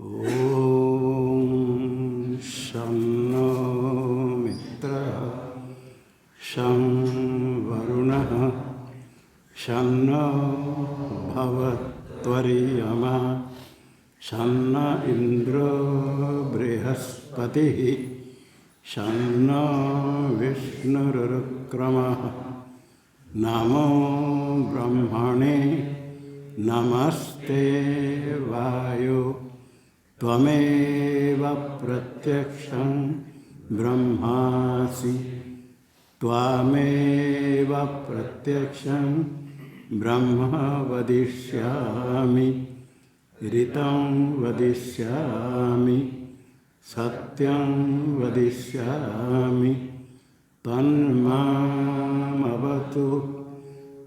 ॐ शं नो मित्रः शं वरुणः शं नो भवत्वर्यमा शं न इन्द्रो बृहस्पतिः शं नो विष्णुरुक्रमः नमो ब्रह्मणे नमस्ते वायो त्वमेव प्रत्यक्षं ब्रह्मासि त्वमेव प्रत्यक्षं ब्रह्म वदिष्यामि ऋतं वदिष्यामि सत्यं वदिष्यामि तन्मामवतु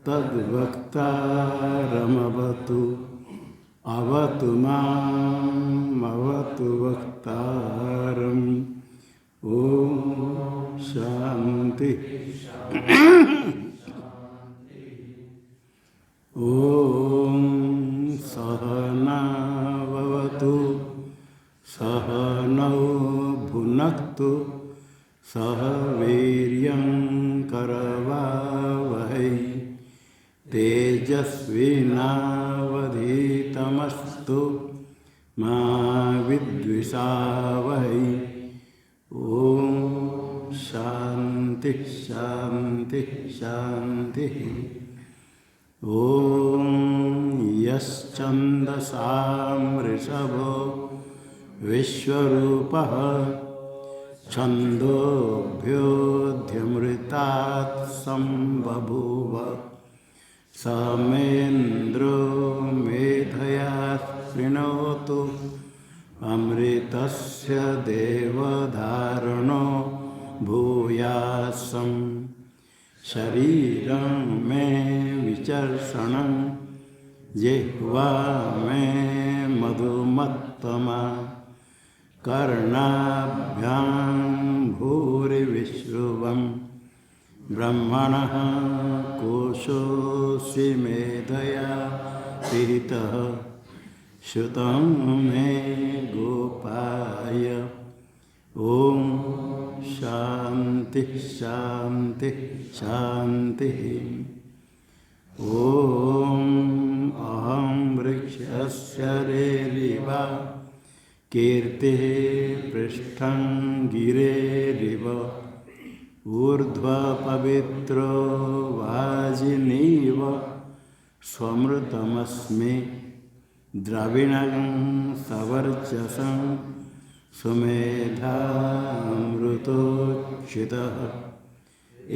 तद्वक्तारमवतु अवतु मामवतु वक्तारम्। ॐ शान्ति ॐ सहनाववतु सहनौ भुनक्तु सह वीर्यं करवावहै तेजस्विनावधीतमस्तु मा विद्विषावहै। ॐ शान्ति शान्ति शान्तिः। ॐ यश्चन्दसां ऋषभो विश्वरूपः छन्दोभ्योऽध्यमृतात् सम्बभूव समेन्द्रो मेधया शृणोतु अमृतस्य देवधारणो भूयासं शरीरं मे विचर्षणं जिह्वा मे मधुमत्तमा कर्णाभ्यां भूरिविश्रुवं ब्रह्मणः कोशोऽसि मेधया पिहितः श्रुतं मे गोपाय। ॐ शान्ति शान्ति शान्तिः। ॐ अहं वृक्षस्य रेरिव कीर्तिः पृष्ठं गिरेरिव ऊर्ध्वपवित्रो वाजिनीव स्वमृतमस्मि द्रविणं सवर्चसं सुमेधामृतोक्षितः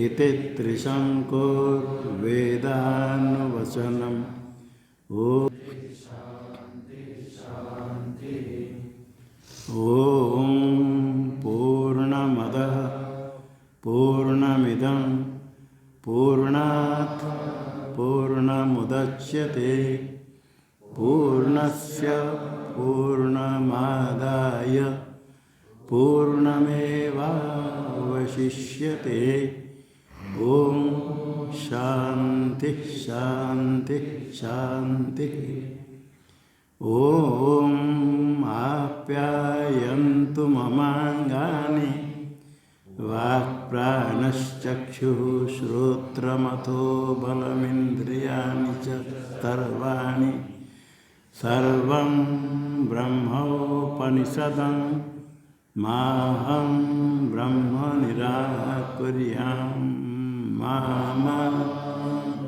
इति त्रिशङ्को वेदानुवचनम्। ॐ पूर्णमदः पूर्णमिदं पूर्णात् पूर्णमुदच्यते पूर्णस्य पूर्णमादाय पूर्णमेवावशिष्यते। ॐ शान्ति शान्ति शान्तिः। ॐ आप्यायन्तु ममाङ्गानि वाक्प्राणश्चक्षुः श्रोत्रमथो बलमिन्द्रियाणि च सर्वाणि सर्वं ब्रह्मोपनिषदं माहं ब्रह्म निराकुर्यां मा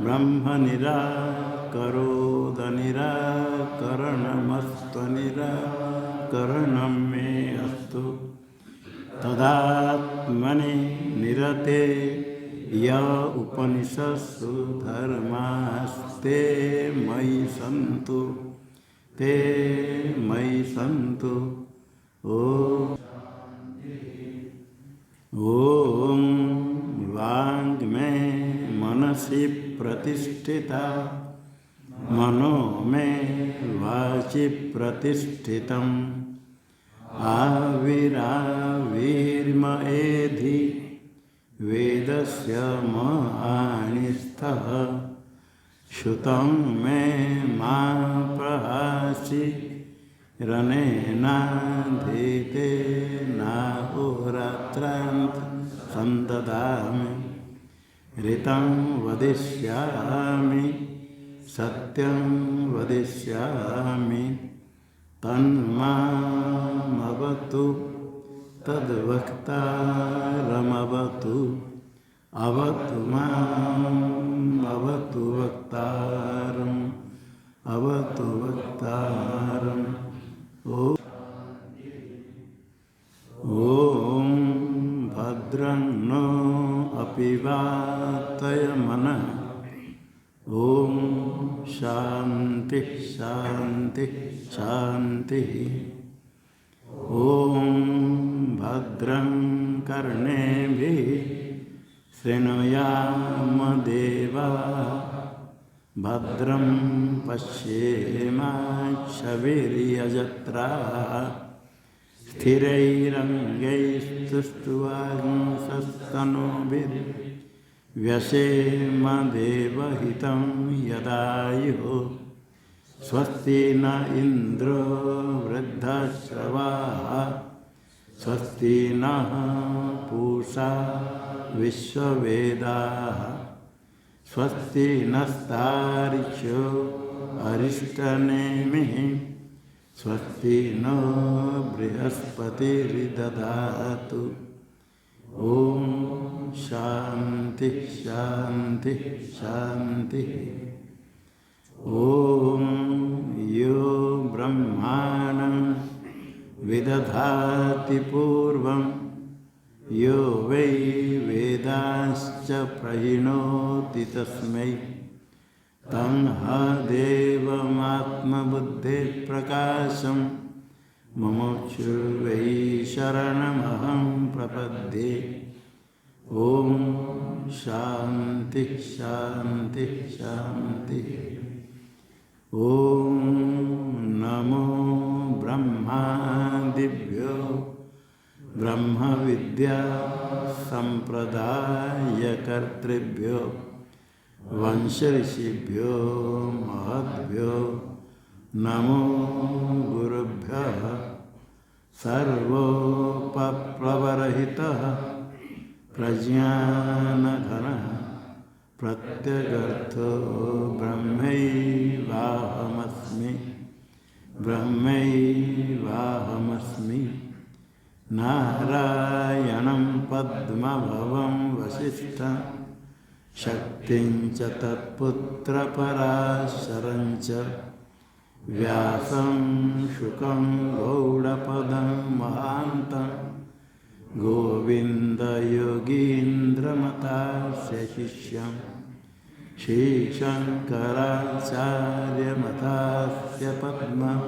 ब्रह्म निराकरोद निराकरणमस्त्वनिराकरणं मे अस्तु तदात्मनि निरते य उपनिषत्सु धर्मास्ते मयि सन्तु ते मयि सन्तु। ॐ वाङ्मे मनसि प्रतिष्ठिता मनो मे वाचि प्रतिष्ठितम् आविराविर्म एधि वेदस्य महानिस्थः श्रुतं मे मा प्रहासि रनेनाधीते नाहोरात्रान्त संददामि ऋतं वदिष्यामि सत्यं वदिष्यामि तन्मामवतु तद्वक्तारमवतु अवतु माम् अवतु वक्तारम् अवतु वक्तारम्। ॐ भद्रं नो अपि वातयमनः। ॐ शान्तिः शान्तिः शान्तिः। ॐ भद्रं कर्णेभिः शृणुयाम देवाः। भद्रं पश्येमाक्षभिर्यजत्राः स्थिरैरङ्गैस्तुष्ट्वांसस्तनूभिर्व्यसेम देवहितं यदायुः। स्वस्ति न इन्द्रो वृद्धश्रवाः स्वस्ति नः पूषा विश्ववेदाः स्वस्ति नस्तार्क्ष्यो अरिष्टनेमिः स्वस्ति नो बृहस्पतिर्दधातु। ॐ शान्ति शान्ति शान्ति। ॐ यो ब्रह्माणं विदधाति पूर्वं यो वै वेदांश्च प्रहिणोति तस्मै तं देवमात्मबुद्धिप्रकाशं मुमुक्षुर्वै शरणमहं प्रपद्ये। ॐ शान्ति शान्ति शान्ति। ॐ नमो ब्रह्मादिभ्यो ब्रह्मविद्या संप्रदायकर्तृभ्यो वंशऋषिभ्यो महद्भ्यो नमो गुरुभ्यः। सर्वोपप्लवरहितः प्रज्ञानघनः प्रत्यगर्थो ब्रह्मैवाहमस्मि ब्रह्मैवाहमस्मि। नारायणं पद्मभवं वसिष्ठं शक्तिं च तत्पुत्रपराशरं च व्यासं शुकं गौडपदं महान्तं गोविन्दयोगीन्द्रमतास्य शिष्यं श्रीशङ्कराचार्यमतास्य पद्मं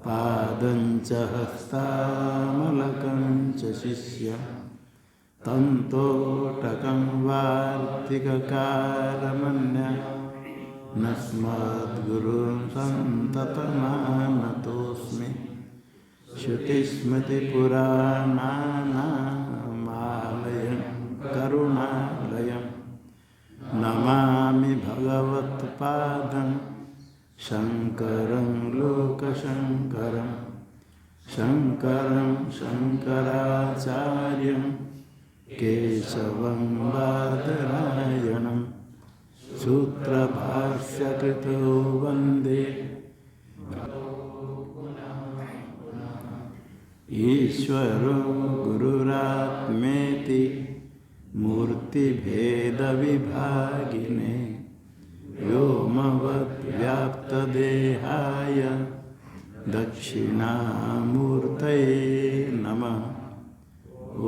पादं च हस्तामलकं च शिष्यं तन्तोटकं वार्तिककारमन्यः नस्मद्गुरुं सन्ततमानतोऽस्मि। श्रुतिस्मृतिपुराणानामालयं करुणालयं नमामि भगवत्पादं शङ्करं लोकशङ्करं शङ्करं शङ्कराचार्यं केशवं बादरायणं सूत्रभाष्यकृतो वन्दे ईश्वरो गुरुरात्मेति मूर्तिभेदविभागिने व्योमवद्व्याप्तदेहाय दक्षिणामूर्तये नमः।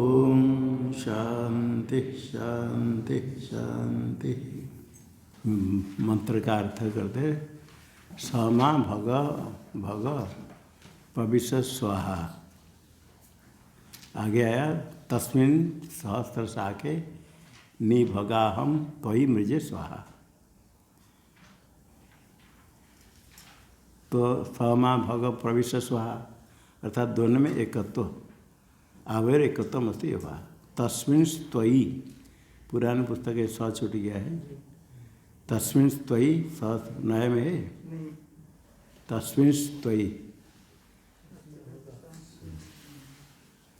ओम शांति शांति शांति। मंत्र का अर्थ करते समा भग भग पविश स्वाहा। आगे आया तस्मिन् सहस्त्र शाके निभगाहम त्वयि मृजे स्वाहा। तो समा भग प्रविश स्वाहा अर्थात दोनों में एकत्व आवेर एकत्व मस्ती हुआ। तस्मिन् त्वयि पुराने पुस्तक स छूट गया है। तस्मिन् त्वयि स नए में है। तस्मिन् त्वयि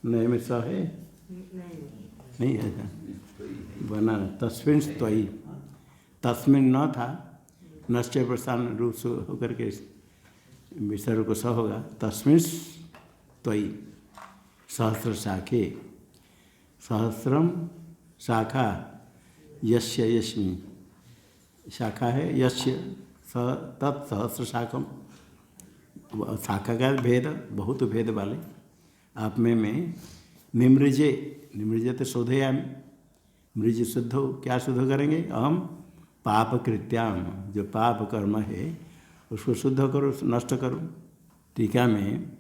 नए में स है? नहीं है क्या? बना तस्मिन त्वयि, तस्मिन न था, नश्चय प्रस्थान रूप से होकर के विसर्ग को स होगा। तस्मिन त्वयि सहस्र शाखे, सहस्रम शाखा, यस्य यस्मि शाखा है, यस्य तत्सहस्र शाखम, शाखा का भेद बहुत भेद वाले आप में निमृजे, निमृजे तो शोधयामी, मृज शुद्ध हो, क्या शुद्ध करेंगे? अहम पाप कृत्याम, जो पाप कर्म है उसको शुद्ध करो, नष्ट करो। टीका में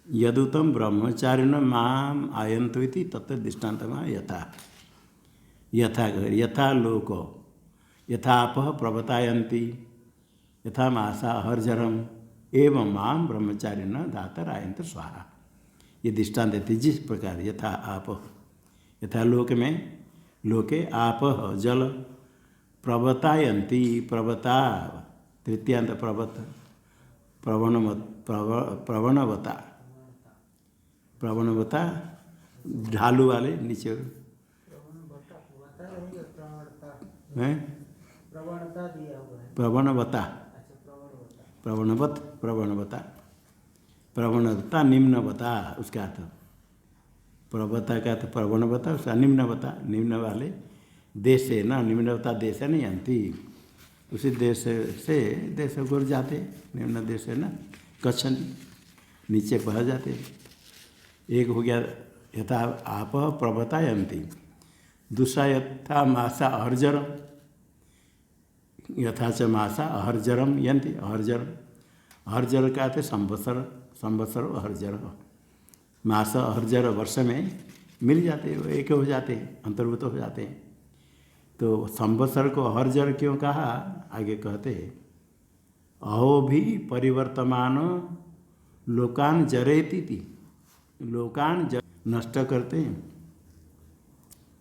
यदुतम ब्रह्मचारिण माम आयंतु इति तत्र दृष्टान्त यथा, यथा यथा लोको यथापह प्रवतायन्ति यथा मासा हर्जरम एवं माम ब्रह्मचारिण धातर आयंत स्वाहा। ये दृष्टान्त देती, जिस प्रकार यथा आप, यथा लोक में, लोके आप जल, प्रवतायन्ति, प्रवता तृतीयांत प्रवत, प्रवणवता, प्रवणवता ढालू वाले नीचे हैं, प्रवणवता, प्रवणवत, प्रवणवता, प्रवणवता निम्नवता, उसका अर्थ प्रवता का अर्थ प्रवणवता, उसका निम्नवता, निम्न वाले देश से न, निम्नवता देश से नहीं आती, उसी देश से देश गुर जाते, निम्न देश है न कच्छन, नीचे बह जाते। एक हो गया यथा आप प्रवतायन्ति, दूसरा यथा मासा अहर्जरम, यथा च मासा अहर्जरम यंति, अहर्जर, अहर्जर का अर्थ संवत्सर, संवत्सर अहर्जर, मास अहर्जर वर्ष में मिल जाते, वो एक हो जाते हैं, अंतर्भूत हो जाते हैं। तो संवत्सर को अहर्जर क्यों कहा? आगे कहते अहो भी परिवर्तमान लोकान जरेति थी, लोकान नष्ट करते हैं।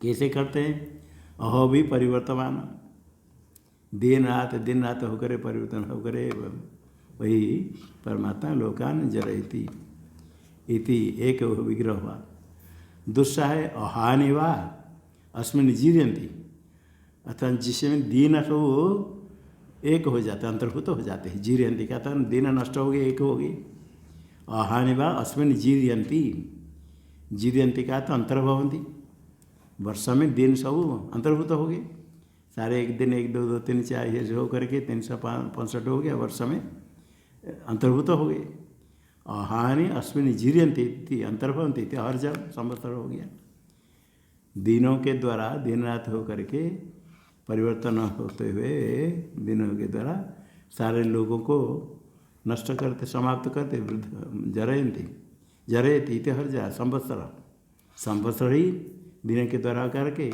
कैसे करते हैं? अहो भी परिवर्तमान, दिन रात होकर परिवर्तन होकर वही परमात्मा लोकान जरयति इति एक विग्रह हुआ। दूसरा है अहानि वा अस्मिन् जीर्यन्ति, अर्थात जिसमें दीन सब एक हो जाते, अंतर्भूत हो जाते हैं। जीर्यन्ति का था दीन नष्ट हो गए, एक हो गई। अहानि वा अस्मिन् जीर्यन्ति, जीर्यन्ति का था अंतर्भवन्ति, वर्ष में दिन सब अंतर्भूत हो गए सारे, एक दिन 1 2 2 3 4 ये हो करके 365 हो गया, वर्ष में अंतर्भूत हो गए। अहानि अस्मिन् जीर्यन्ति अंतर्भवन्ति, हर जब संवत्सर हो गया। दिनों के द्वारा दिन रात हो करके परिवर्तन होते हुए दिनों के द्वारा सारे लोगों को नष्ट करते, समाप्त करते, वृद्ध जरयन्ति, जरयति इति हर जा संवत्सर, संवत्सर ही दिन के द्वारा करके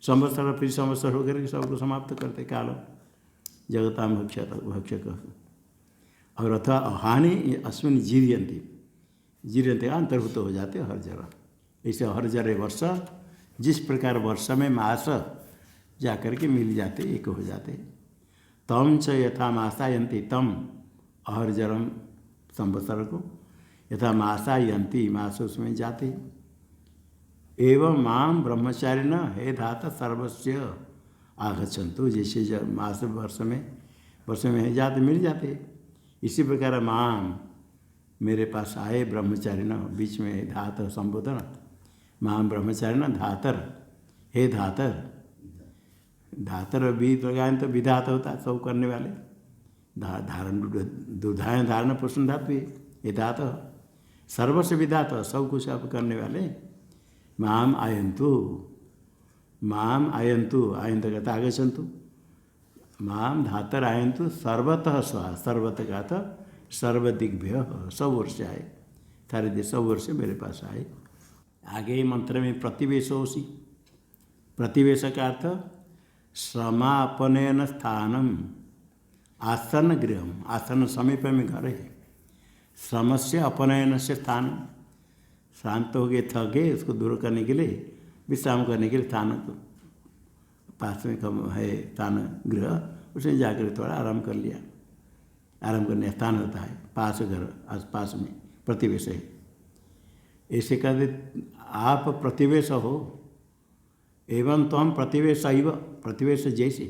संवत्सर, फिर संवत्सर होकर के सबको समाप्त करते, काल जगताम भक्षक। और अथवा हानि अस्मिन् जीर्यन्ति, जीर्यन्ति अंतर्भूत हो जाते हर जगह। ऐसे हर जगह वर्ष, जिस प्रकार वर्ष में मास जाकर के मिल जाते, एक हो जाते। तम च यथा मासायन्ति, तम अहर्जरम संवत्सर को, यथा मासायन्ति मास उसमें जाते। एवं माम ब्रह्मचारिण हे धाता सर्वस्य आगच्छन्तु, जैसे जब मास वर्ष में जाते मिल जाते, इसी प्रकार माम मेरे पास आए ब्रह्मचारिण, बीच में धात संबोधन, माम ब्रह्मचारिण धातर, हे धातर, धातर भी लगाएं तो विधात होता, सब करने वाले, धारण दुर्धायन धारण पोषण धातु, ये धात सर्वस्व विधात, सब कुछ आप करने वाले। माम आयंतु, माम आयंतु, आयंत कहता आगच्छन्तु, माम धातर आयंतु सर्वतः स्वा, सर्वतः का था सर्वदिग्भ्य, सब वर्ष आए, सारे देश सब वर्ष मेरे पास आए। आगे मंत्र में प्रतिवेशोसी, प्रतिवेश का अर्थ समापनयन स्थानम, आसन गृहम, आसन समीप में घर है, समस्य अपनयन से स्थान, शांत हो गए, थक गए, उसको दूर करने के लिए, विश्राम करने के लिए स्थान पास में कम है, स्थान गृह, उसने जाकर थोड़ा आराम कर लिया, आराम करने स्थान होता है, पास घर आस पास में प्रतिवेश है। ऐसे कहते आप प्रतिवेश हो, एवं तो हम प्रतिवेश आइव, प्रतिवेश जैसे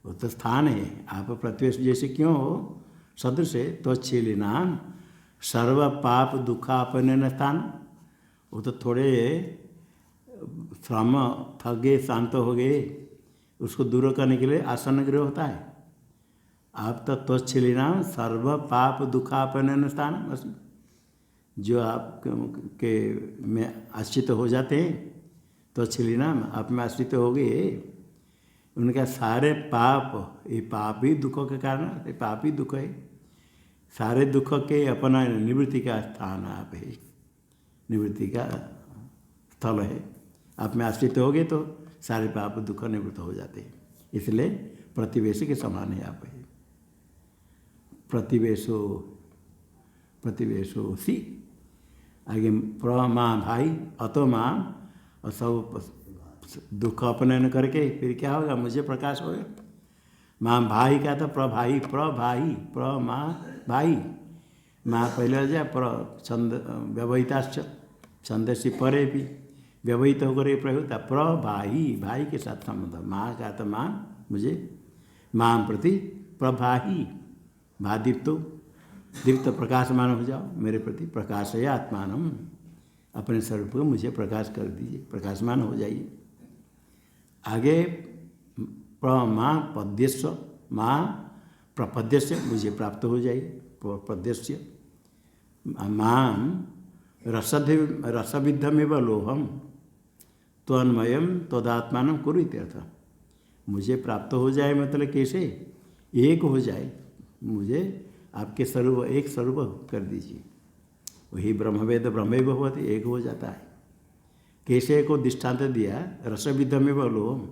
वो तो स्थान है, आप प्रतिवेश जैसे क्यों हो सदृश है। तो छिलिनाम सर्व पाप दुखापन स्थान, वो तो थोड़े श्रम थक गए, शांत हो गए, उसको दूर करने के लिए आसन गृह होता है। आप तो त्वच्छिलिनाम सर्व पाप दुखापन स्थान, बस जो आप के में आश्रित हो जाते हैं, त्वच्छिलिनाम आप में आश्रित हो गए, उनका सारे पाप, ये पाप ही दुखों के कारण, ये पाप ही दुख है, सारे दुख के अपना निवृत्ति का स्थान आप है, निवृत्ति का स्थल है। आप में आश्रित हो गए तो सारे पाप दुख निवृत्त हो जाते हैं, इसलिए प्रतिवेशी के समान है आप है। प्रतिवेशो, प्रतिवेशो सी आगे प्रमा भाई अतो माम, और सब दुख अपनयन करके फिर क्या होगा, मुझे प्रकाश होगा। माँ भाई का तो प्रभाई, प्रभाई प्रमा भाई, माँ पहले हो जाए प्र छंद व्यवहिताश्च छंदसी परे भी व्यवहित होकर प्रयुक्त प्रभाई, भाई के साथ संबंध। माँ का तो माँ मुझे, माँ प्रति प्रभाही, भा दीप्तो, दीप्त प्रकाशमान हो जाओ मेरे प्रति, प्रकाशय आत्मानम, अपने स्वरूप को मुझे प्रकाश कर दीजिए, प्रकाशमान हो जाइए। आगे प्रमा पद्यस्व, माँ प्रपद्यस्य, मुझे प्राप्त हो जाइए, प्रपद्यस्य। माम रसविद्धमेव लोहम त्वन्मयम त्वदात्मानं कुरु इत्यर्थ, मुझे प्राप्त हो जाए मतलब कैसे, एक हो जाए, मुझे आपके स्वरूप एक स्वरूप कर दीजिए, वही ब्रह्मवेद ब्रह्मैव भवति, एक हो जाता है। कैसे को दृष्टांत दिया, रसविद्धमेव लोहम,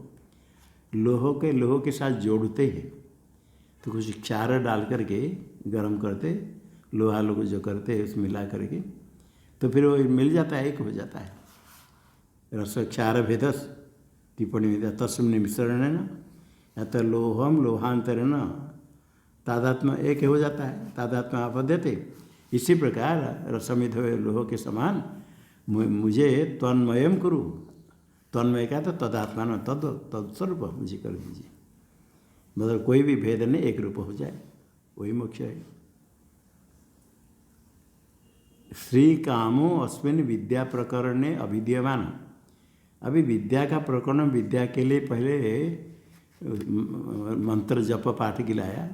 लोह के साथ जोड़ते हैं, तो कुछ क्षार डाल करके गर्म करते, लोहा लोग जो करते हैं उसमें मिला करके, तो फिर वो मिल जाता है, एक हो जाता है। रस क्षार भेदस, टिप्पणी में तस्मिन् मिश्रणेन या तो लोहम लोहांतरेण तादात्म्य एक हो जाता है, तादात्म्य आपद्यते। इसी प्रकार रसमिध लोह के समान मुझे तन्मयम करो, तन्मय का तो तदात्मान तत्स्वरूप मुझे कर दीजिए, मतलब कोई भी भेद नहीं, एक रूप हो जाए, वही मोक्ष है। श्री कामो अस्मिन् विद्या प्रकरणे अभिधीयमान, अभी विद्या का प्रकरण, विद्या के लिए पहले मंत्र जप पाठ गिलाया,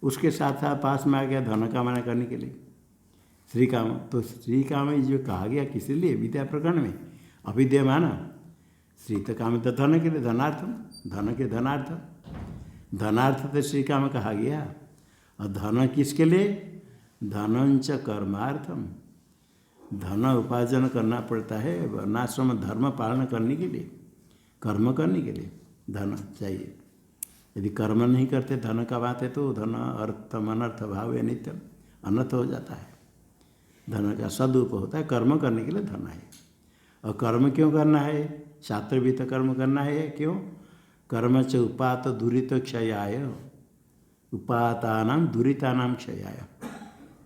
उसके साथ साथ पास में आ गया धन कामना करने के लिए श्री काम। तो श्री काम जो कहा गया किस लिए, विद्या प्रकरण में अभिधीयमान, श्री तो काम तो धन के लिए, धनार्थम, धन के धनार्थ, धनार्थ तो श्री काम कहा गया। और धन किसके लिए, धनंच कर्मार्थम, धन उपार्जन करना पड़ता है वर्णाश्रम धर्म पालन करने के लिए, कर्म करने के लिए धन चाहिए। यदि कर्म नहीं करते धन का बात है तो धन अर्थम अनर्थ भाव है, नित्य अनर्थ हो जाता है। धन का सदुप होता है, कर्म करने के लिए धन है। और कर्म क्यों करना है, शास्त्र भी तो कर्म करना है, क्यों, कर्म च उपात दुरित क्षयाय, उपातानाम दुरितानाम क्षयाय,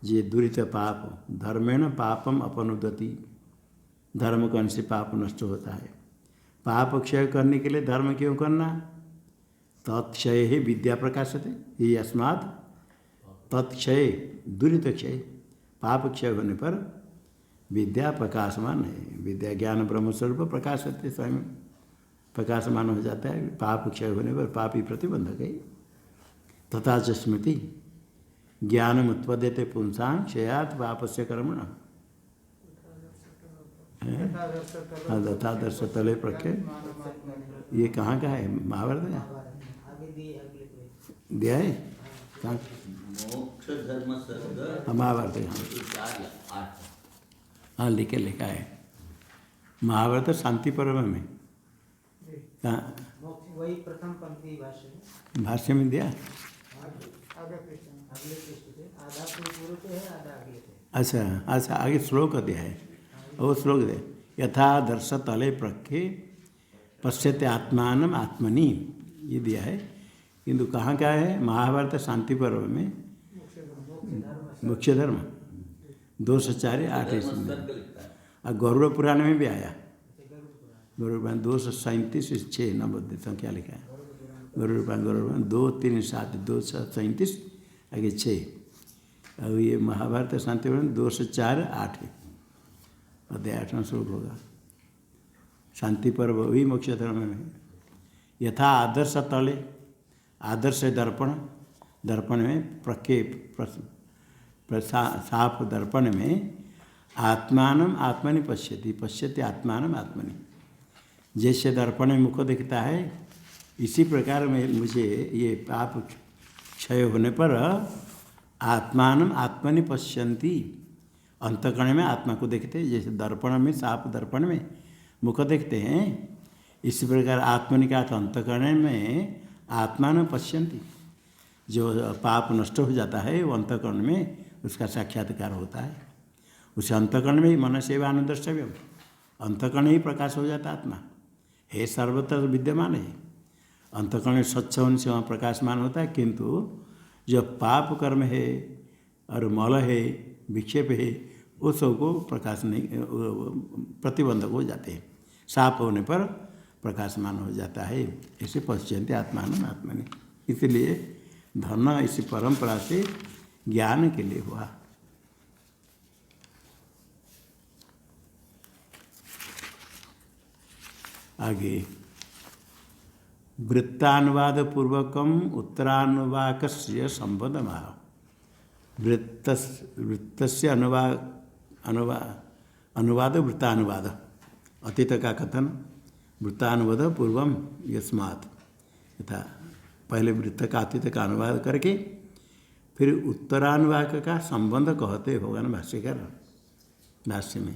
ये दुरित पाप धर्मेण पापम अपनुदति, धर्म करने से पाप नष्ट होता है। पाप क्षय करने के लिए धर्म क्यों करना, तत्क्षय ही विद्या प्रकाशते, ये अस्मात् तत्क्षय दुरित क्षय, पाप क्षय होने पर विद्या प्रकाशमान है, विद्या ज्ञान ब्रह्मस्वरूप प्रकाशते, स्वयं प्रकाशमान हो जाता है। पाप क्षय होने पर पापी प्रतिबंधक है। तथा च स्मृति ज्ञानम उत्पद्यते पुंसां क्षयात् पापस्य कर्मण, तथादर्श तले प्रख्य, ये कहाँ का है, महाभारत में दिया है, कहाँ, महाभारत यहाँ, हाँ लिखा है महाभारत शांति पर्व में, कहाँ वही प्रथम पंक्ति भाष्य में दिया। अच्छा अच्छा, आगे श्लोक दिया है, वो श्लोक दे, यथा दर्श तले प्रख्ये पश्यते आत्मानम आत्मनि, ये दिया है। किंतु कहाँ का है, महाभारत शांति पर्व में मुख्य धर्म 204 8 इसमें, और गरुड़ पुराण में भी आया। गरुड़ पुराण 237 नंबर संख्या लिखा है। गरुड़ पुराण 2, 3, 7, 237 आगे 6। और ये महाभारत शांति पुराण 204, 8 अध्याय 8वां श्लोक होगा। शांति पर्व वही मोक्ष धर्म में। यथा आदर्श तले आदर्श दर्पण, दर्पण में साफ दर्पण में आत्मानम आत्मनि पश्यति, पश्यति आत्मानम आत्मनि। जैसे दर्पण में मुख दिखता है, इसी प्रकार में मुझे ये पाप क्षय होने पर आत्मानम आत्मनि पश्यन्ति, अंतकरण में आत्मा को देखते हैं। जैसे दर्पण में साफ दर्पण में मुख देखते हैं, इसी प्रकार आत्मनि का अंतकरण में आत्मान पश्यन्ति। जो पाप नष्ट हो जाता है वो अंतकरण में उसका साक्षात्कार होता है। उस अंतकरण में ही मन सेवा अनुद्रष्टव्यम, अंतकरण ही प्रकाश हो जाता आत्मा है, सर्वत्र विद्यमान है। अंतकरण स्वच्छ होने से वहाँ प्रकाशमान होता है, किंतु जो पाप कर्म है और मल है, विक्षेप है, वो सबको प्रकाश नहीं, प्रतिबंधक हो जाते हैं। साफ होने पर प्रकाशमान हो जाता है। ऐसे पश्चिंत आत्मान आत्मनि। इसलिए धर्म इसी परंपरा से ज्ञान के लिए हुआ। आगे वृत्तानुवाद पूर्वकम उत्तरानुवाकस्य संबंधमाह। वृत्तस्य अनुवाद वृत्तानुवाद, अतीत का कथन वृत्तानुवाद पूर्वम यस्मात्, यथा पहले वृत्त का अतीत का अनुवाद करके फिर उत्तरानुवाक का संबंध कहते भगवान भाष्यकार भाष्य में।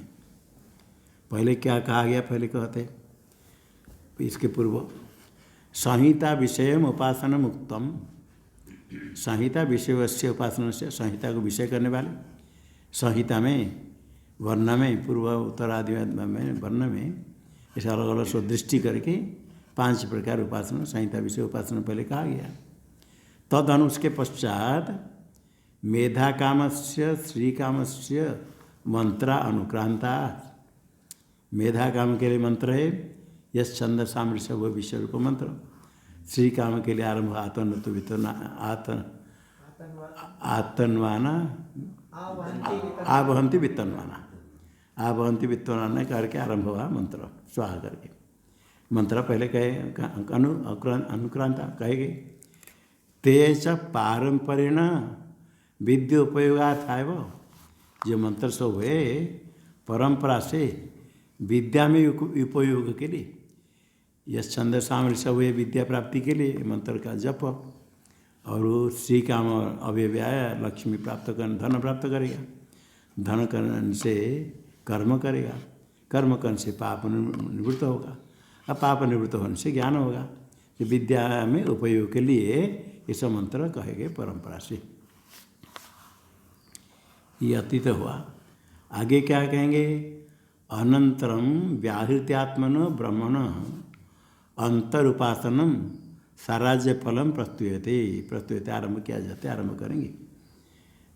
पहले क्या कहा गया, पहले कहते इसके पूर्व संहिता विषय उपासना मुक्तम, संहिता विषय से उपासना से, संहिता को विषय करने वाले, संहिता में वर्ण में पूर्व उत्तर आदि में वर्ण में ऐसा अलग अलग सो दृष्टि करके 5 प्रकार उपासना, संहिता विषय उपासना पहले कहा गया। तद अनु उसके पश्चात मेधा कामस्य श्री कामस्य मंत्रा अनुक्रांता। मेधा काम के लिए मंत्र है यश छंद सामृष्य वो विश्व रूप मंत्र। श्री काम के लिए आरंभ आतन तो आतनवाना आवहंति वित्तनवाना, आवहंति वित्तनवाना करके आरंभ हुआ मंत्र स्वाहा करके। मंत्र पहले कहे अनुक्रांता कहे गए। तेज पारंपरिण विद्या उपयोगात है वो जो मंत्र सब हुए परंपरा से विद्या में उपयोग के लिए, यश छंद सामृष्य हुए विद्या प्राप्ति के लिए मंत्र का जप, और वो श्री काम अव्यव्याय लक्ष्मी प्राप्त कर धन प्राप्त करेगा, धन करने से कर्म करेगा, कर्म करने से पाप निवृत्त होगा, अब पाप निवृत्त होने से ज्ञान होगा। कि विद्या में उपयोग के लिए ये सब मंत्र कहे गए परंपरा से। ये अतीत हुआ। आगे क्या कहेंगे, अनंतरम व्याहृत्यात्मनो ब्रह्मण अंतरुपासनम साराज्य फलम प्रस्तुयते आरंभ किया जाता है, आरंभ करेंगे।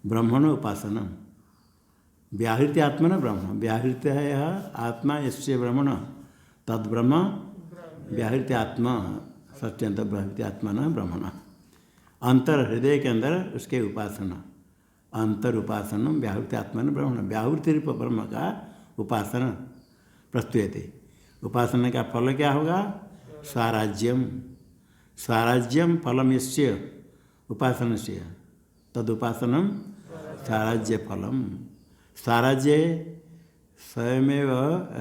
ब्रह्मण उपासनम व्याहृत्य आत्मन ब्रह्म, व्याहृत्य है यह आत्मा, यस्य ब्रह्मण तद ब्रह्म व्याहृत्य आत्मा सत्यंत व्याहृत्य आत्मा न ब्रह्मण। अंतर हृदय के अंदर उसके उपासना, अंतर उपासना व्याहृत्य आत्मा न ब्रह्मण, व्याहृति रूप ब्रह्म का उपासना प्रस्तुयते। उपासना का फल क्या होगा, स्वराज्यम, स्वराज्यम फलम यस्य उपासना से तदुपासनम स्वराज्य फलम। स्वराज्य स्वयमेव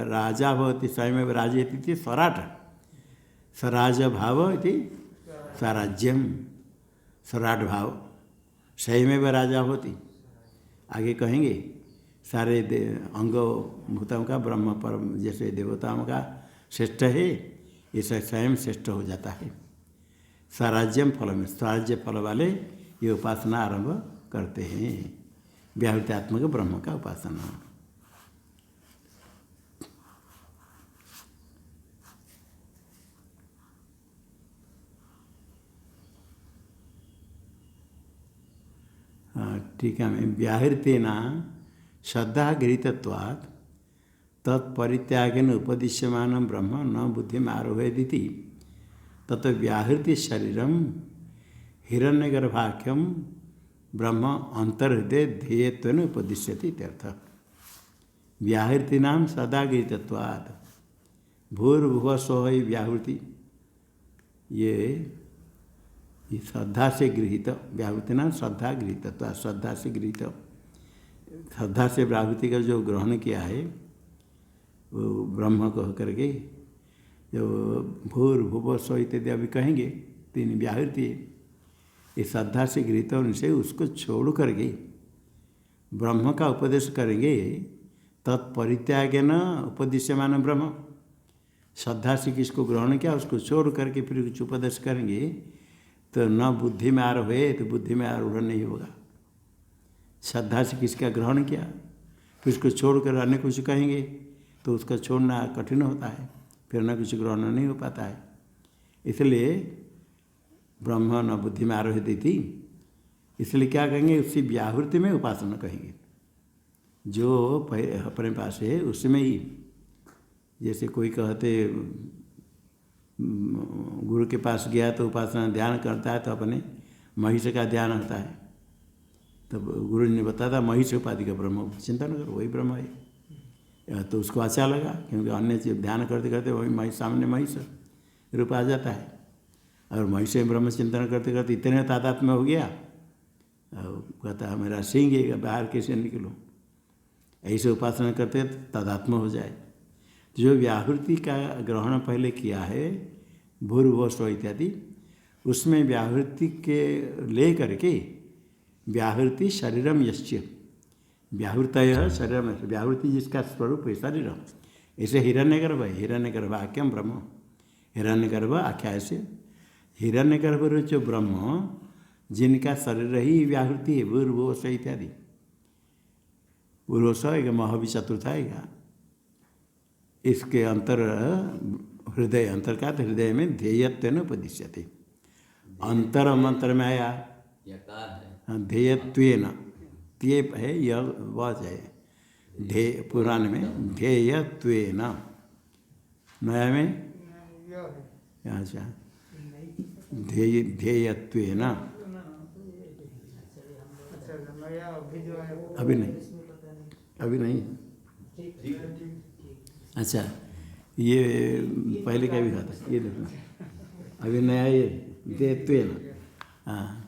राजा भवति, स्वयमेव राजा इति स्वराट, स्वराज भाव इति स्वराज्यम, स्वराट भाव स्वयमेव राजा होती। आगे कहेंगे सारे अंग भूतों का ब्रह्म पर जैसे देवताओं का श्रेष्ठ है, ये स्वयं श्रेष्ठ हो जाता है। स्वराज्यम फल में स्वराज्य फल वाले ये उपासना आरंभ करते हैं, व्याहृत्यात्मक ब्रह्म का उपासना। टीका में व्याहृतेना श्रद्धा गृहीतत्वात् तत्परित्यागेन उपदिश्यमान ब्रह्म न बुद्धि में आरोहेदिति तत् व्याहृति शरीरम हिरण्यगर्भाख्यम ब्रह्म अंतर्हृदय ध्येयत्वेन उपदिश्यति इत्यर्थ। व्याहृति नाम सदागृहीतत्वात् भूर्भुवः स्वः ही व्याहृति, ये श्रद्धा से गृहीत, व्याहृति नाम श्रद्धा गृहीतत्वात्, श्रद्धा से गृहीत, श्रद्धा से व्याहृति का जो ग्रहण किया है वो ब्रह्म कह करके, जो भूर्भुवः स्वः इत्यादि अभी कहेंगे तीन व्याहृति, ये श्रद्धा से गृहीत होने से उसको छोड़ करके ब्रह्म का उपदेश करेंगे। तत्परित्यागेन उपदिश्यमान ब्रह्म, श्रद्धा से किसको ग्रहण किया उसको छोड़ करके फिर कुछ उपदेश करेंगे तो न बुद्धि में आरोहे, तो बुद्धि में आरूढ़ नहीं होगा। श्रद्धा से किसका ग्रहण किया फिर उसको छोड़ कर अन्य कुछ कहेंगे तो उसका छोड़ना कठिन होता है, फिर न कुछ ग्रहण नहीं हो पाता है। इसलिए ब्रह्म न बुद्धि में आरोहित थी, इसलिए क्या कहेंगे, उसी व्याहृति में उपासना कहेंगे। जो अपने पास है उसमें ही, जैसे कोई कहते गुरु के पास गया तो उपासना ध्यान करता है तो अपने महिष का ध्यान होता है, तो गुरु ने बताया महिष उपाधि का ब्रह्म चिंतन करो, वही ब्रह्म है। तो उसको अच्छा लगा क्योंकि अन्य चीज ध्यान करते करते वही महिष सामने महिष रूप आ जाता है, और महिष ब्रह्म चिंतन करते करते इतने तादात्म्य हो गया और कहता है मेरा सिंह है, बाहर कैसे निकलूँ, ऐसे उपासना करते तादात्म्य हो जाए। तो जो व्याहृति का ग्रहण पहले किया है भूर्भुवः स्वः इत्यादि, उसमें व्याहृति के ले करके व्याहृति शरीरम यस्य, व्याहृतयः शरीरम, व्याहृति जिसका स्वरूप है शरीरम, ऐसे हिरण्यगर्भ है, हिरण्यगर्भाख्यम ब्रह्म, हिरण्यगर्भ आख्या से हिरण्यगर्भ जो ब्रह्म जिनका शरीर ही व्याहृति है, भूर्भुवः स्वः इत्यादि, पूर्व एक मह भी चतुर्थ आएगा। इसके अंतर हृदय, अंतर का हृदय में ध्येयत्वेन उपदिश्यते, अंतर मंत्र में आया ध्येयत्वेन, ते है यह वच है, ध्येय पुराण में ध्येयत्वेन, नया में अच्छा ध्येयत्वेन, अभी नहीं, अभी नहीं। अच्छा ये पहले का भी था, ये देखो अभी नया ये ध्येयत्वेन, हाँ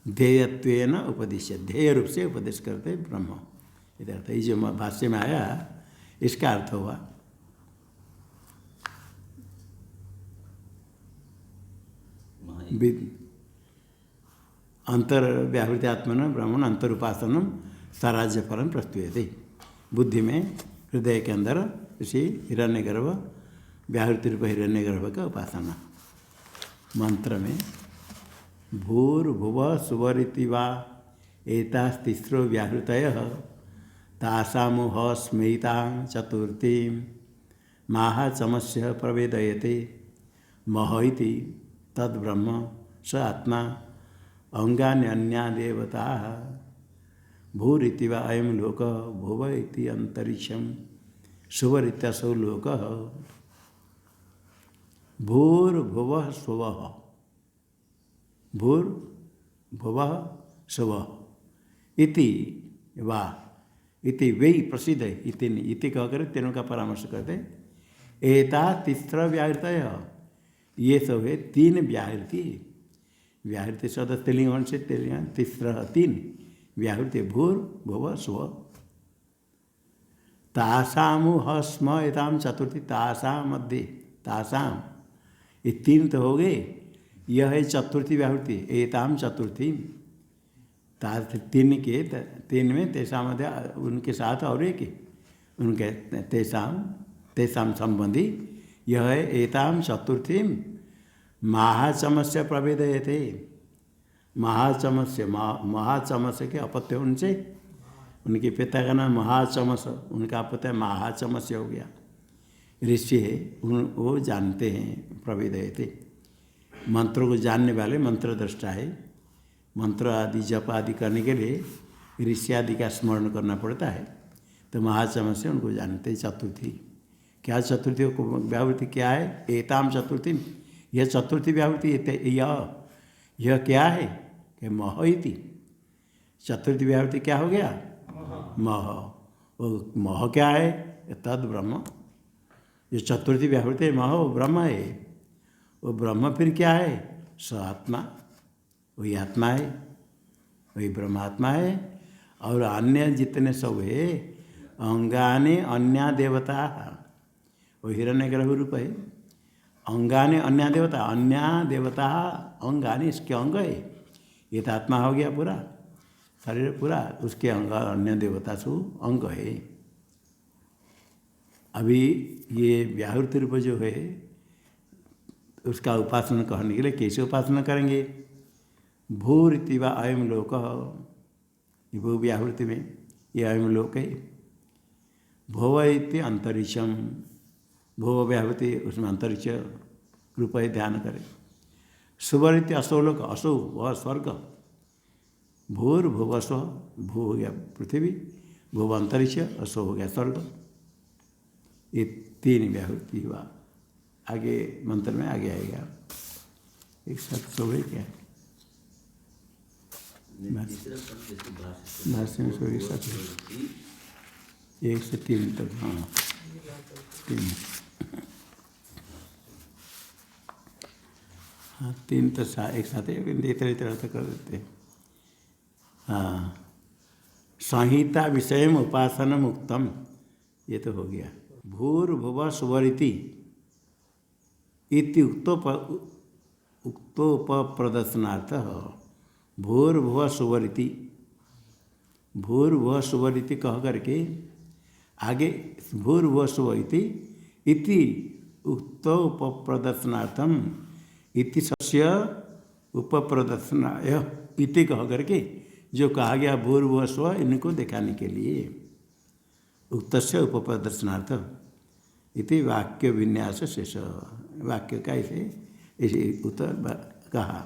ध्येयत्वेन उपदेश, ध्येय रूप से उपदेश करते ब्रह्म, इधर अर्थ ये जो भाष्य में आया इसका अर्थ हुआ। अंतर व्याहृति आत्मन ब्रह्मण अंतर उपासनम साराज्य फलम प्रस्तुयते, बुद्धि में हृदय के अंदर इसी हिरण्यगर्भ व्याहृति रूप हिरण्यगर्भ का उपासना। मंत्र में भूर्भुवः सुवरिति वा एतास्तिस्रो व्याहृतयः तासामुह स्मैतां चतुर्थीं माहाचमस्य प्रवेदयते मह इति तद्ब्रह्म स आत्मा अंगान्यन्या देवताः भूरिति वा अयं लोकः भुव इति अंतरिक्षं सुवरित्यसौ लोकः भूर्भुवः स्वः, भूर्भुवः स्वः इति वा इति वे प्रसिद्ध है, इति कहकर तीनों का परामर्श करते। एता तिस्र व्याहृतयः, ये सब है तीन व्याहृति, व्याहृति शब्द स्त्रीलिंग से स्त्रीलिंग, तिस्र तीन व्याहृति भूर्भुवः स्वः, तासामु हस्म एताम चतुर्थी, तासा मध्य तासाम, ये तीन तो हो गए, यह है चतुर्थी व्याहृति, एताम चतुर्थी, तीन के तीन में तेषा मध्य उनके साथ और एक उनके तेषाम संबंधी, यह है एताम चतुर्थी महाचमस्य प्रवेदयते, महाचमस्य, महाचमस्य के अपत्य उनसे, उनके पिता का नाम महाचमस, उनका अपत्य महाचमस्य हो गया, ऋषि है वो जानते हैं प्रवेदयते, मंत्रों को जानने वाले मंत्र दृष्टा है। मंत्र आदि जप आदि करने के लिए ऋषि आदि का स्मरण करना पड़ता है, तो महाचम से उनको जानते चतुर्थी। क्या चतुर्थी को व्यावृत्ति क्या है? एताम चतुर्थी, यह चतुर्थी व्यावृत्ति, यह क्या है कि मह इति। चतुर्थी व्यावृत्ति क्या हो गया? मह। वो मह क्या है? तद ब्रह्म। जो चतुर्थी व्यावृत्ति है मह, वो ब्रह्म है। वो ब्रह्म फिर क्या है? स आत्मा, वही आत्मा है, वही ब्रह्मात्मा है। और अन्य जितने सब है अंगाने अन्या देवता, वो हिरण्यगर्भ रूप है। अंगाने अन्या देवता अंगाने, इसके अंग है। ये तो आत्मा हो गया पूरा, शरीर पूरा, उसके अंग अन्य देवता सु अंग है। अभी ये व्याहृति रूप जो है उसका उपासना करने के लिए कैसे उपासना करेंगे? भूरिति व अयम लोक, भू व्याहृति में ये अयम लोक है। भोव इति अंतरिक्षम, भोव व्याहृति उसमें अंतरिक्ष रूप है, ध्यान करें। सुवर इति असोलोक, असो वह स्वर्ग। भूर्भुव स्व, भू हो गया पृथ्वी, भुव अंतरिक्ष, असो हो गया स्वर्ग। ये तीन व्याहृति हुआ। आगे मंत्र में आगे आएगा। एक साथ सो है क्या? भाष्य में सो साथ 1 से 3 तक। हाँ 3, हाँ 3 तो एक साथ इतर तक कर देते हैं। हाँ, संहिता विषय उपासना मुक्तम, ये तो हो गया। भूर्भुव सुवरिति इति उक्तोपप्रदर्शनार्थ भूर्भुव सुवरिति, भूर्भुव सुवरिति कह करके आगे भूर्भुव सुवरिति इति उक्तोपप्रदर्शनार्थम इति सस्य उपप्रदर्शनाय इति कह करके जो कहा गया भूर्भुव स्व, इनको दिखाने के लिए उक्तस्य उपप्रदर्शनार्थ इति वाक्य विन्यास शेष। वाक्य का ऐसे उत्तर कहा।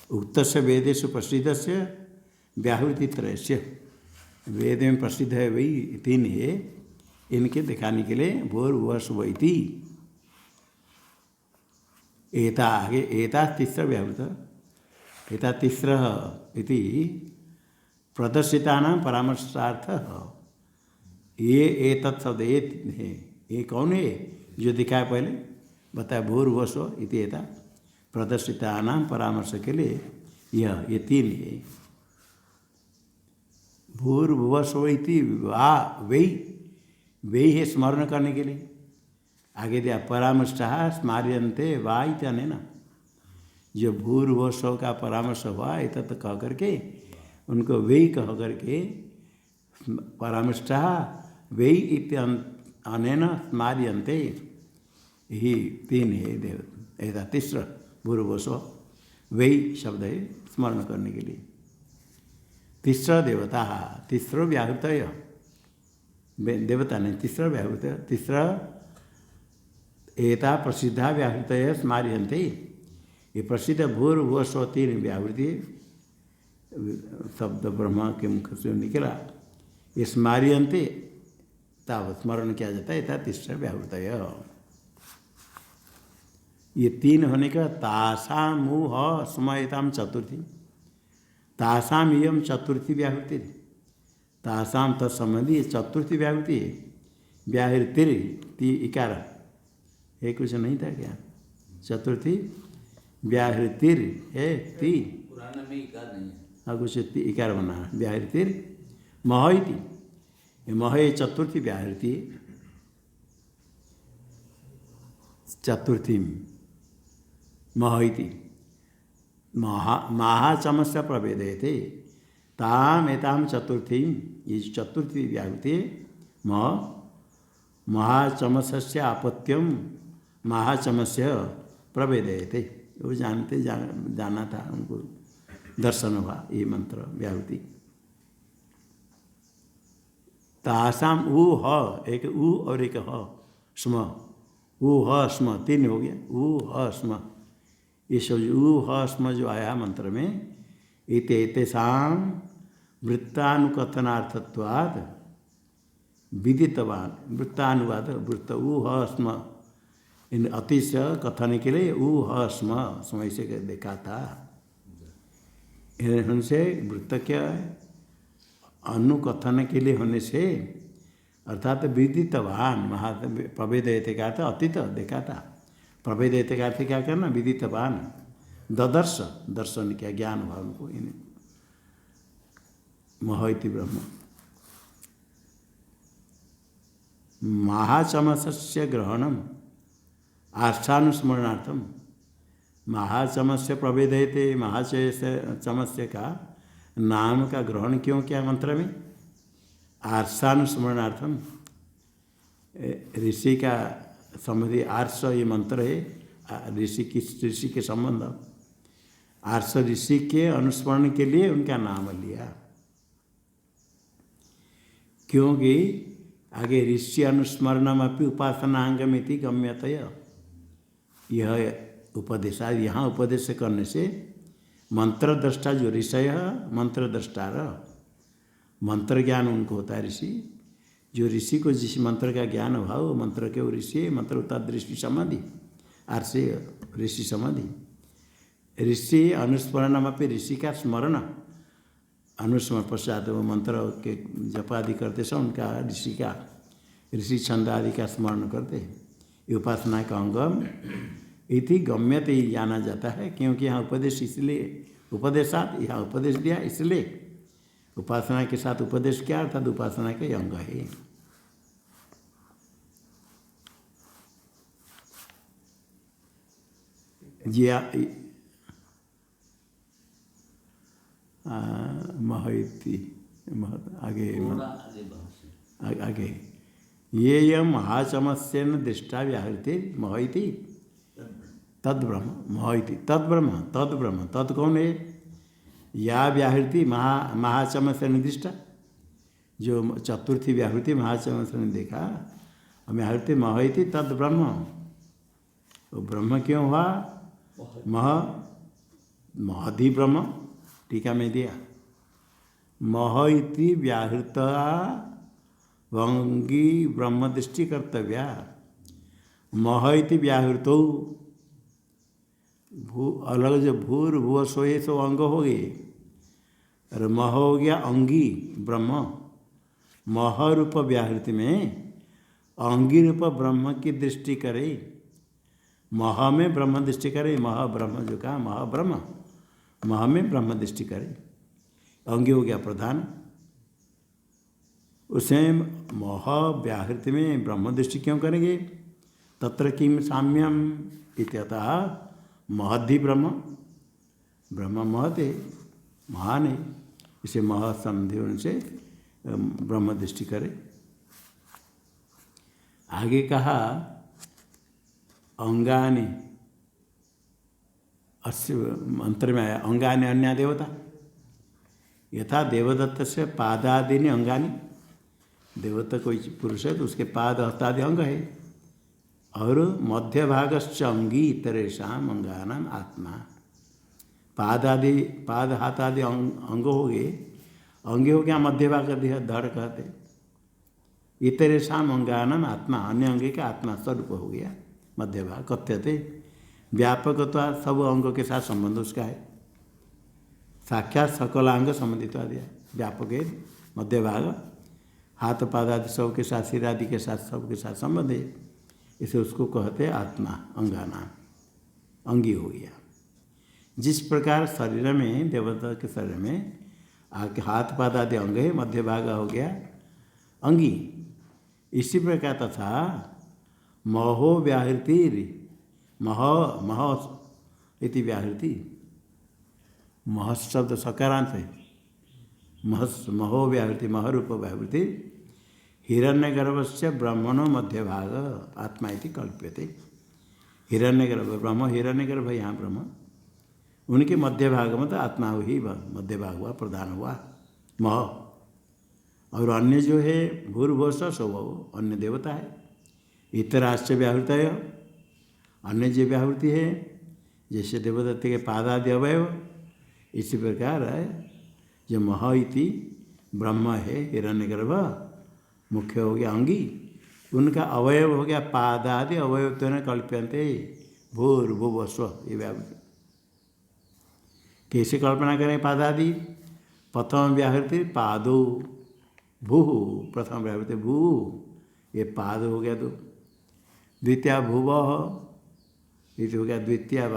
उक्तस्य वेदेषु प्रसिद्धस्य व्याहृति त्रयस्य, वेद में प्रसिद्ध है वही 3 है, इनके दिखाने के लिए भूर्भुव स्व इति। एता आगे एता तीसरा व्याहृत, एता तीसरा इति प्रदर्शितानां परामर्शार्थः। ये एतत् शब्द है, ये कौन है जो दिखाया पहले बताया? भूर्भुव स्व इति एता प्रदर्शितानां परामर्श के लिए ये 3 है। भूर्भुव स्व इति वही है स्मरण करने के लिए। आगे दिया परामर्शः स्मार्यन्ते वा इत्यनेन, जो भूर्भुव स्व का परामर्श हुआ एतत् कह करके उनको वही कह करके परामर्शः वही इत्यनेन स्मार्यन्ते, ही 3 है देव। ऐसा तीसरा भूर्भुव स्व वही शब्द है स्मरण करने के लिए। तीसरा देवता, तीसरो व्याहृत देवता नहीं, तीसरा व्याहृत, तीसरा एता प्रसिद्धा व्याहृत स्मार्यन्ते। ये प्रसिद्ध भूर्भुव स्व 3 व्याहृति शब्द ब्रह्मा के मुख से निकला, ये स्मार्यन्ते तावत स्मरण किया जाता है। था तीसरा व्याहृत, ये 3 होने का तासाम मुह स्मयताम चतुर्थी, तासाम इयम चतुर्थी व्याहृति, तासाम तत्संबंधी चतुर्थी व्याहृति है। व्याहृति इकार है, कुछ नहीं था क्या? चतुर्थी व्याहृतिर है 3, पुराना में इकार नहीं है। हाँ कुछ इकार बना है। व्याहृतिर मह इति, मह चतुर्थी व्याहृति, चतुर्थी मह इति। महाचमस्य प्रभेदयते ताम एताम चतुर्थी, ये चतुर्थी व्याहृति महाचमस्य आपत्यम महाचमस्य प्रभेदयते। वो जानते जाना था, उनको दर्शन हुआ ये मंत्र व्याहृति। तासाम उ ह, एक उ और एक ह स्म, उ ह स्म 3 हो गया। उ ह स्म, ये सब उ ह स्म जो आया मंत्र में, इतेतेषां वृत्तानुकथनार्थत्वात् विदितवान, वृत्तानुवाद, वृत्त ऊ ह स्म, इन अतिशय कथन के लिए ऊ ह स्म, समय से देखा था। उनसे वृत्त क्या है? अनुकथन के लिए होने से, अर्थात विदितवान, महा प्रभेदयते का था अतीत देखा था, प्रभेदयते का अर्थ क्या करना? विदितवान, ददर्श, दर्शन किया, ज्ञान हुआ उनको। इन मह इति ब्रह्म। महाचमसस्य ग्रहणम आस्थानुस्मरणार्थम, महाचमस्य प्रभेदयते, महाचमस्य का नाम का ग्रहण क्यों किया मंत्र में? आर्षानुस्मरणार्थम, ऋषि का संबंधी आर्ष ये मंत्र है, ऋषि के संबंध, आर्ष ऋषि के अनुस्मरण के लिए उनका नाम लिया। क्योंकि आगे ऋषि अनुस्मरणमपि उपासनांगमिति गम्यतया, यह उपदेशा, यहाँ उपदेश करने से मंत्र दृष्टा जो ऋषि है, मंत्र दृष्टा मंत्र ज्ञान उनको होता है। ऋषि जो ऋषि को जिस मंत्र का ज्ञान हुआ वो मंत्र के वो ऋषि, मंत्र होता दृष्टि समाधि, आर्षे ऋषि समाधि। ऋषि अनुस्मरणमपि, ऋषि का स्मरण, अनुस्मरण पश्चात वो मंत्र के जपादि करते सब उनका ऋषि का, ऋषि छंद आदि का स्मरण करते हैं। ये उपासना का अंग इति गम्यते ही जाना जाता है। क्योंकि यहाँ उपदेश इसलिए, उपदेशात यहाँ उपदेश दिया इसलिए, उपासना के साथ उपदेश क्या अर्थात उपासना के अंग है। जी महति आगे ये यम महाचमस्यन दृष्टा व्याहृति महति तद ब्रह्म, महति तद ब्रह्म, तद ब्रह्म, तद कौन है? या व्याहृति महाचमस्य निर्दिष्टा, जो चतुर्थी व्याहृति महाचमस्य ने देखा, व्याहृति महति तद ब्रह्म, वो ब्रह्म क्यों हुआ? महधि ब्रह्म, टीका में दिया मह इति व्याहृता वंगी ब्रह्म दृष्टि कर्तव्या। मह इति व्याहृतो, अलग जो भूर भुव सोए सो अंग हो गए, और मह हो गया अंगी ब्रह्म। मह रूप व्याहृति में अंगी रूप ब्रह्म की दृष्टि करे, मह में ब्रह्म दृष्टि करे, मह ब्रह्म जो कहा मह ब्रह्म, मह में ब्रह्म दृष्टि करे, अंगी हो गया प्रधान। उसे मह व्याहृति में ब्रह्म दृष्टि क्यों करेंगे? तत्र किम साम्यम इत्यतः महद्धि ब्रह्म, ब्रह्म महत है, महान है, इसे मह समझे उनसे ब्रह्म दृष्टि करे। आगे कहा अंगानि, अस्य मंत्र में आया अंगानि अन्य देवता, यथा देवदत्त से पादादीनि अंगानि, देवता कोई पुरुष है तो उसके पाद हस्तादि अंग है, और मध्य भागश्च अंगी इतरेषाम अंगानाम आत्मा, पाद आदि, पाद हाथ आदि अंग हो गए, अंगे हो गया मध्य भाग धड़ कहते, इतरेषाम अंगानाम आत्मा, अन्य अंगे का आत्मा स्वरूप हो गया मध्य भाग कथ्यते। व्यापकत्वा सब अंगों के साथ संबंध उसका है, साक्षात सकलांग संबंधित दिया, व्यापक है मध्य भाग, हाथ पाद आदि सब के साथ, सिर आदि के साथ सबके साथ संबंध है, इसे उसको कहते आत्मा, अंगाना, अंगी हो गया। जिस प्रकार शरीर में, देवता के शरीर में आके हाथ पाद आदि अंग है, मध्य भाग हो गया अंगी, इसी प्रकार तथा महो व्याहृति, मह इति व्याहृति, मह शब्द सकारांत है, महो व्याहृति, महरूप व्याहृति, हिरण्यगर्भस्य ब्रह्मणो मध्य भाग आत्मा इति कल्प्यते। हिरण्यगर्भ ब्रह्म, हिरण्यगर्भ यहाँ ब्रह्म, उनके मध्य भाग में तो आत्मा ही मध्य भाग हुआ, प्रधान हुआ मह। और अन्य जो है भूर्भुवः स्वभाव, अन्य देवता है, इतराश्च व्याहृत है, अन्य जो व्याहृति है जैसे देवदत्त के पादादि अवयव, इसी प्रकार है जो मह इति ब्रह्म है, हिरण्यगर्भ मुख्य हो गया अंगी, उनका अवयव हो गया पादादि अवयव तो न कल्प्यन्ते भूर्भुवः स्वः ये व्यावृत्ति। कैसे कल्पना करें पादादि? प्रथम व्याहृति पादो भू, प्रथम व्याहृति भू, ये पाद हो गया दो। द्वितीय भुवः, ये हो गया द्वितीय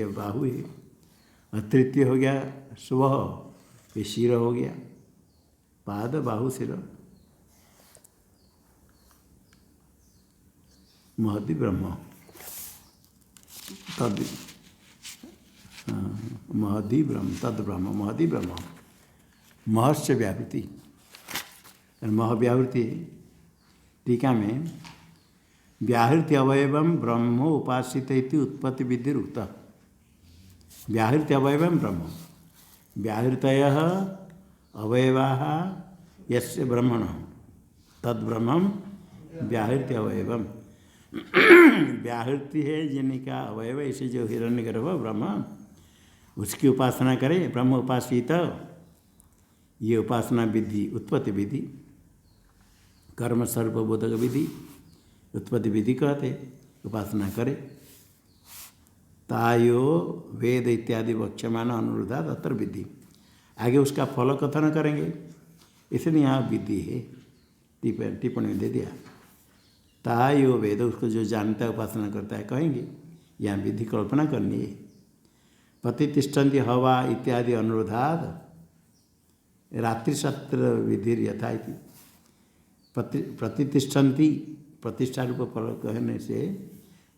बाहु है। और तृतीय हो गया स्वः, ये शिर हो गया। पाद बाहु शिर महति ब्रह्म तद महदि ब्रह्म तद ब्रह्म महदि ब्रह्म महस्य व्यावृत्ति। महव्यावृत्ति टीका में व्याहृति अवयवम ब्रह्म उपासित इति उत्पत्ति विधि उक्त। व्याहृति अवयवम ब्रह्म, व्याहृतयः अवयवाः यस्य ब्रह्मण तद ब्रह्मम व्याहृति अवयवम। व्याहृति है जिनका अवयव, ऐसे जो हिरण्यगर्भ ब्रह्म, उसकी उपासना करें। ब्रह्म उपासित, ये उपासना विधि उत्पत्ति विधि, कर्म सर्वबोधक विधि उत्पत्ति विधि कहते। उपासना करे तायो वेद इत्यादि वक्ष्यमान अनुरोधात अत्र विधि। आगे उसका फल कथन करेंगे, इसलिए यहाँ विधि है। टिप्पणी में दे दिया तायो वेद, उसको जो जानता है उपासना करता है कहेंगे। यहाँ विधि कल्पना करनी है। प्रतिष्ठन्ति हवा इत्यादि अनुरोधाद रात्रिसत्र विधि यथा इति। प्रतिष्ठन्ति, प्रतिष्ठा रूप फल कहने से,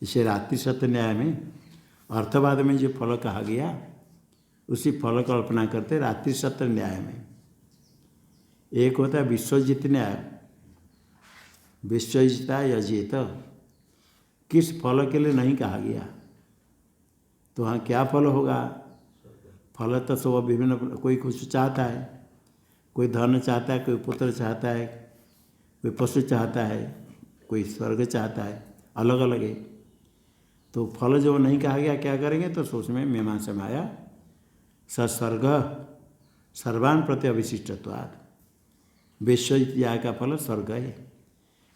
इसे रात्रिसत्र न्याय में अर्थवाद में जो फल कहा गया उसी फल कल्पना करते रात्रिसत्र न्याय में। एक होता है विश्वजित न्याय, विश्वजिता यजेत, किस फल के लिए नहीं कहा गया तो वहाँ क्या फल होगा? फल तो सब विभिन्न, कोई कुछ चाहता है, कोई धन चाहता है, कोई पुत्र चाहता है, कोई पशु चाहता है, कोई स्वर्ग चाहता है, अलग अलग है। तो फल जो नहीं कहा गया क्या करेंगे? तो सोच में मीमांसा में आया सस्वर्ग सर्वान प्रति अविशिष्टत्वात्। विश्वजित्या का फल स्वर्ग है।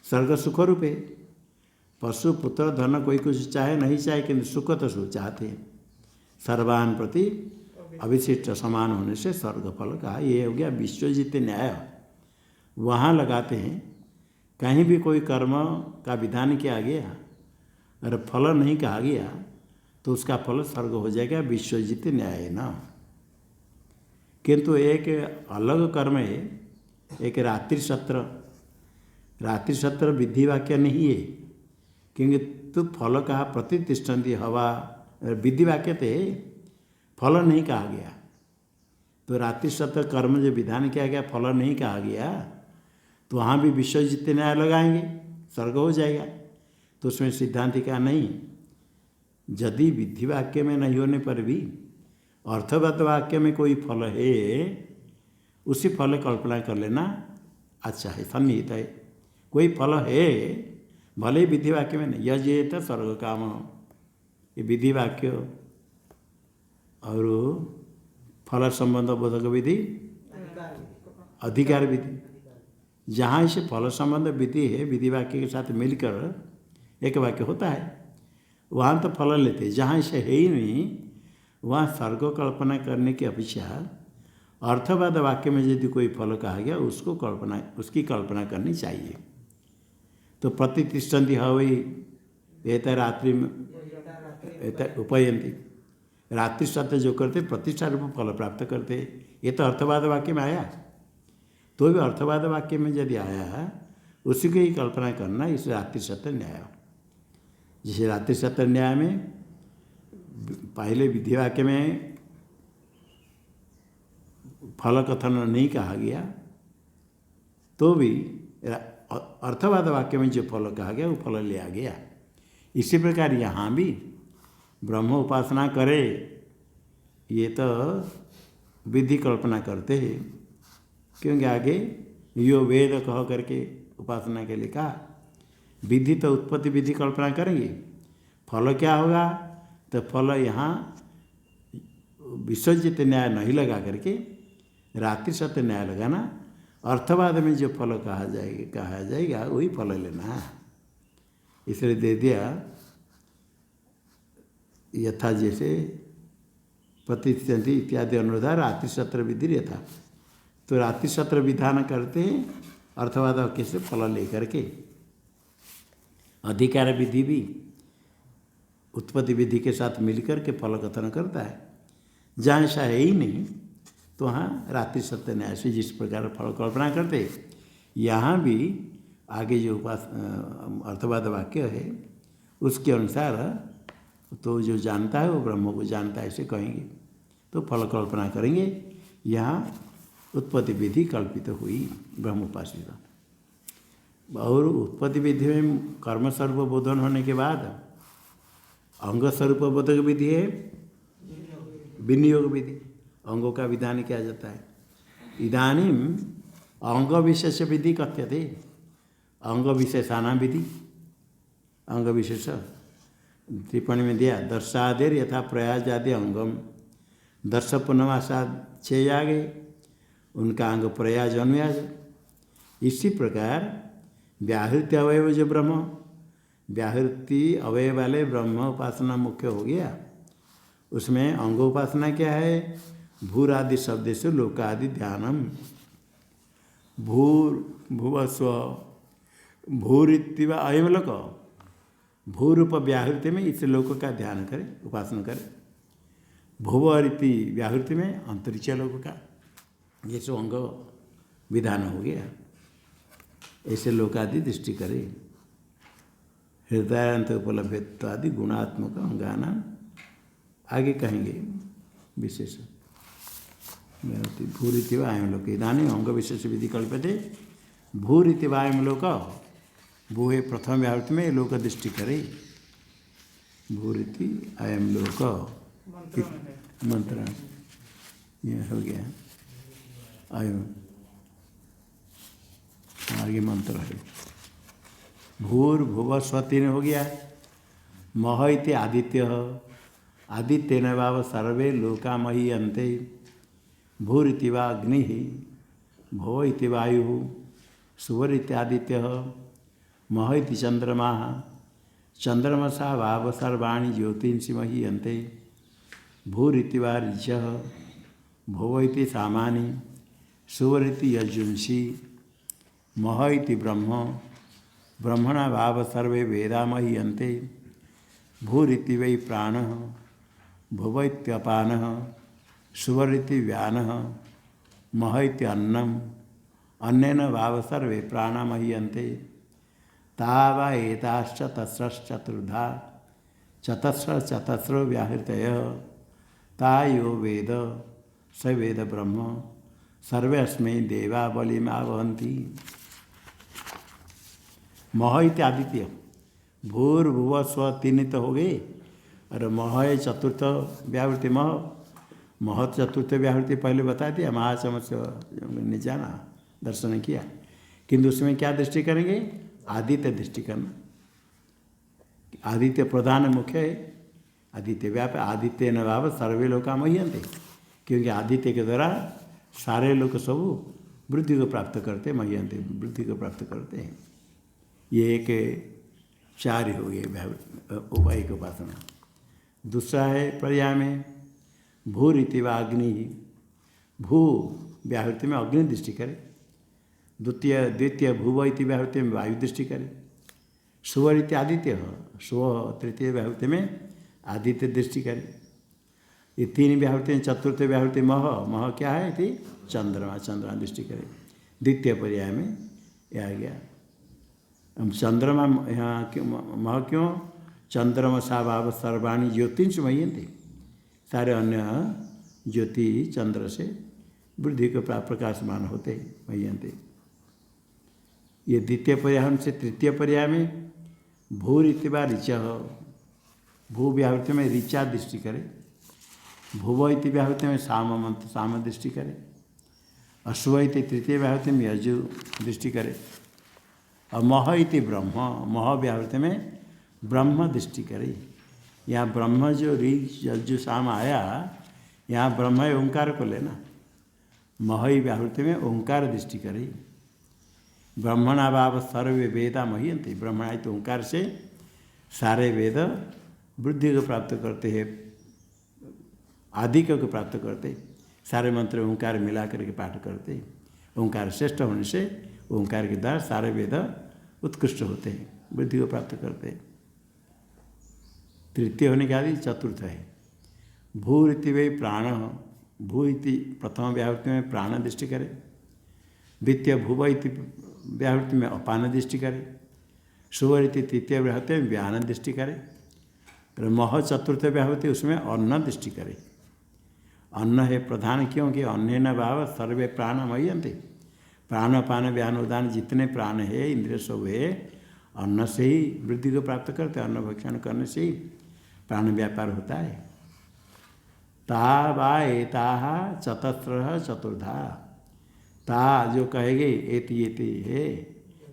स्वर्ग सुख रूप है। पशु पुत्र धन कोई कुछ चाहे नहीं चाहे, किंतु सुख तो सुख चाहते हैं। सर्वान प्रति अविशिष्ट समान होने से स्वर्ग फल कहा। ये हो गया विश्वजित न्याय। वहाँ लगाते हैं कहीं भी कोई कर्म का विधान किया गया और फल नहीं कहा गया तो उसका फल स्वर्ग हो जाएगा, विश्वजित न्याय न। किंतु एक अलग कर्म है, एक रात्रिसत्र। रात्रिसत्र विधि वाक्य नहीं है, क्योंकि तो फल कहा प्रतिष्ठन्ति हवा, विधि वाक्य थे, फल नहीं कहा गया। तो रात्रिसत्र कर्म जो विधान किया गया फल नहीं कहा गया, तो वहाँ भी विश्वजित न्याय लगाएंगे, स्वर्ग हो जाएगा। तो उसमें सिद्धांत का नहीं, यदि विधि वाक्य में नहीं होने पर भी अर्थवत वाक्य में कोई फल है, उसी फल कल्पना कर लेना अच्छा है, सन्निहित है। कोई फल है भले ही विधि वाक्य में नहीं, यजेत स्वर्ग काम, ये विधि वाक्य और फल संबंध बोधक विधि, अधिकार विधि। जहाँ इसे फल संबंध विधि है, विधि वाक्य के साथ मिलकर एक वाक्य होता है, वहाँ तो फल लेते। जहाँ इसे है ही नहीं, वहाँ स्वर्ग कल्पना करने की अपेक्षा अर्थवाद वाक्य में यदि कोई फल कहा गया उसको कल्पना, उसकी कल्पना करनी चाहिए। तो प्रतिष्ठन्ति हवै एत रात्रि में उपयंती, रात्रि सत्य जो करते प्रतिष्ठा रूप फल प्राप्त करते। ये तो अर्थवाद वाक्य में आया, तो भी अर्थवाद वाक्य में यदि आया उसी की ही कल्पना करना, इस रात्रि सत्य न्याय। जैसे रात्रि सत्य न्याय में पहले विधि वाक्य में फल कथन नहीं कहा गया, तो भी अर्थवाद वाक्य में जो फल कहा गया वो फल लिया गया। इसी प्रकार यहाँ भी ब्रह्म उपासना करे, ये तो विधि कल्पना करते हैं, क्योंकि आगे यो वेद कह करके उपासना के लिए कहा। विधि तो उत्पत्ति विधि कल्पना करेंगे, फल क्या होगा? तो फल यहाँ विश्वजित न्याय नहीं लगा करके रात्रि सत्य न्याय लगाना, अर्थवाद में जो फल कहा जाएगा वही फल लेना, इसलिए दे दिया यथा जैसे प्रतिष्ठन्ति इत्यादि अनुरोधा रात्रिसत्र विधि यथा। तो रात्रिसत्र विधान करते हैं अर्थवाद वाक्य से फल लेकर के। अधिकार विधि भी उत्पत्ति विधि के साथ मिलकर के फल कथन करता है। जहाँ ऐसा है ही नहीं तो वहाँ रात्रि सत्य न्याय से जिस प्रकार फल कल्पना करते, यहाँ भी आगे जो अर्थवाद वाक्य है उसके अनुसार तो जो जानता है वो ब्रह्म को जानता है ऐसे कहेंगे, तो फल कल्पना करेंगे। यहाँ उत्पत्ति विधि कल्पित हुई ब्रह्मोपासिता, और उत्पत्ति विधि में कर्म स्वरूप बोधन होने के बाद अंग स्वरूप बोधक विधि है विनियोग विधि, अंगों का विधान किया जाता है। इदानीम अंग विशेष विधि कथ्यते, अंग विशेषानाम विधि, अंग विशेष टिप्पणी में दिया दर्शादेर यथा प्रयाज आदि अंगम, दर्श पूर्णमासाद 6 आ गए, उनका अंग प्रयाज अनुयाज। इसी प्रकार व्याहृति अवयव जो ब्रह्म, व्याहृति अवयव वाले ब्रह्म उपासना मुख्य हो गया, उसमें अंग उपासना क्या है? भूरादि शब्द से लोकादि ध्यानम, भूर्भुवस्व भूरित्व अयम लोक, भूरूप व्याहृति में इस लोक का ध्यान करें, उपासना करें। भुवरिति व्याहृति में अंतरिक्ष लोक का, ये सब अंग विधान हो गया, ऐसे लोकादि दृष्टि करे। हृदयांत उपलब्धत्व आदि गुणात्मक अंगाना, आगे कहेंगे विशेष भूरिति वायम लोक। इदानीम अंग विशेष विधि कल्पते भूरिति वायम लोक, भू है प्रथम व्याहृति में लोक दृष्टि करे, भूरिति अयम लोक मंत्र यह हो गया। अयम आगे मंत्र है भूर्भुव स्व 3 हो गया। मह इति आदित्य, आदित्येन वाव सर्वे लोका महीयन्ते, भूरिति वा अग्नि, भव इति वायु, सुवर इत्यादित्य, मह इति चंद्रमा, चंद्रमसा वाव सर्वाणि ज्योतिंषि महीयन्ते, भूरिति वा ऋचः, भव इति सामानि, सुवर इति यजुंषि, मह इति ब्रह्म, ब्रह्मणा भाव सर्वे वेदा महीयन्ते, भूरिति वै प्राणः, भुव इत्यपानः, सुवर इति व्यानः, मह इति अन्नम्, अन्नेन भाव सर्वे प्राणा महीयन्ते, तावा एताश्च तस्रश्चतुर्धा चतस्रो व्याहृतयः, ता यो वेद स वेद ब्रह्म, सर्वे अस्मै देवा बलिमावहन्ति। मह इति आदित्य, भूर्भुव स्व 3 तो हो गए, और मह है चतुर्थ व्यावृत्ति। मह चतुर्थ व्यावृत्ति पहले बता दिया, महाचमच ने जाना दर्शन किया, किंतु उसमें क्या दृष्टि करेंगे? आदित्य दृष्टि करना। आदित्य प्रधान मुख्य है, आदित्य व्याप, आदित्य न भाव सर्वे लोका महीयन्ते, क्योंकि आदित्य के द्वारा सारे लोग सब वृद्धि को प्राप्त करते, महीयन्ते वृद्धि को प्राप्त करते हैं। ये एक 4 हो गए उपायिक उपासना। दूसरा है पर्याय में भूरिति वा अग्नि, भू व्याहृति में अग्नि दृष्टि करे, द्वितीय भूव इति व्याहृति में वायु दृष्टि करे, सुवर इति आदित्य, स्व तृतीय व्याहृति में आदित्य दृष्टि करे। ये 3 व्याहृति, चतुर्थ व्याहृति मह क्या है? इति चंद्रमा दृष्टि करे। द्वितीय पर्याय में यह आ गया। हम चंद्रमा यहाँ क्यों मह क्यों? चंद्रमा सा भाव सर्वाणी ज्योतिंष महीयन्ते, सारे अन्य ज्योति चंद्र से वृद्धि को प्रकाशमान होते महीयन्ते। ये द्वितीय पर्याय से तृतीय पर्याय में भूरिति वा ऋचः, भू व्याहृति में ऋचा दृष्टि करे, भुव इति व्याहृति में साम दृष्टि करे, अश्व इति तृतीय व्याहृति में यजु दृष्टि करे, और मह इति ब्रह्म, मह व्याहृति में ब्रह्म दृष्टि करे। यहाँ ब्रह्म जो ऋ यजु साम आया, यहाँ ब्रह्म ओंकार को लेना, मही व्याहृति में ओंकार दृष्टि करे। ब्रह्मणाभाव सर्वे वेदा महीयन्ते, ब्रह्मणा तो ओंकार से सारे वेद वृद्धि को प्राप्त करते हैं, आधिक को प्राप्त करते, सारे मंत्र ओंकार मिला करके पाठ करते। ओंकार श्रेष्ठ होने से ओंकार के द्वारा सारे वेद उत्कृष्ट होते हैं, वृद्धि को प्राप्त करते हैं। तृतीय होने के आदि चतुर्थ है भू इति वे प्राण। भू इति प्रथम व्याहृति में प्राण दृष्टि करे, द्वितीय भुव इति व्याहृति में अपान दृष्टि करे, सुवर इति तृतीय व्याहृति में व्यान दृष्टि करे, मह चतुर्थ व्याहृति उसमें अन्न दृष्टि करे। अन्न है प्रधान, क्योंकि अन्य भाव सर्वे प्राण मह्यन्ते। प्राण पान व्यान उदान जितने प्राण है, इंद्रिय सब है, अन्न से ही वृद्धि को प्राप्त करते, अन्न भक्षण करने से ही प्राण व्यापार होता है। ता वा एताः चतस्रः चतुर्धा। ता जो कहेंगे एति है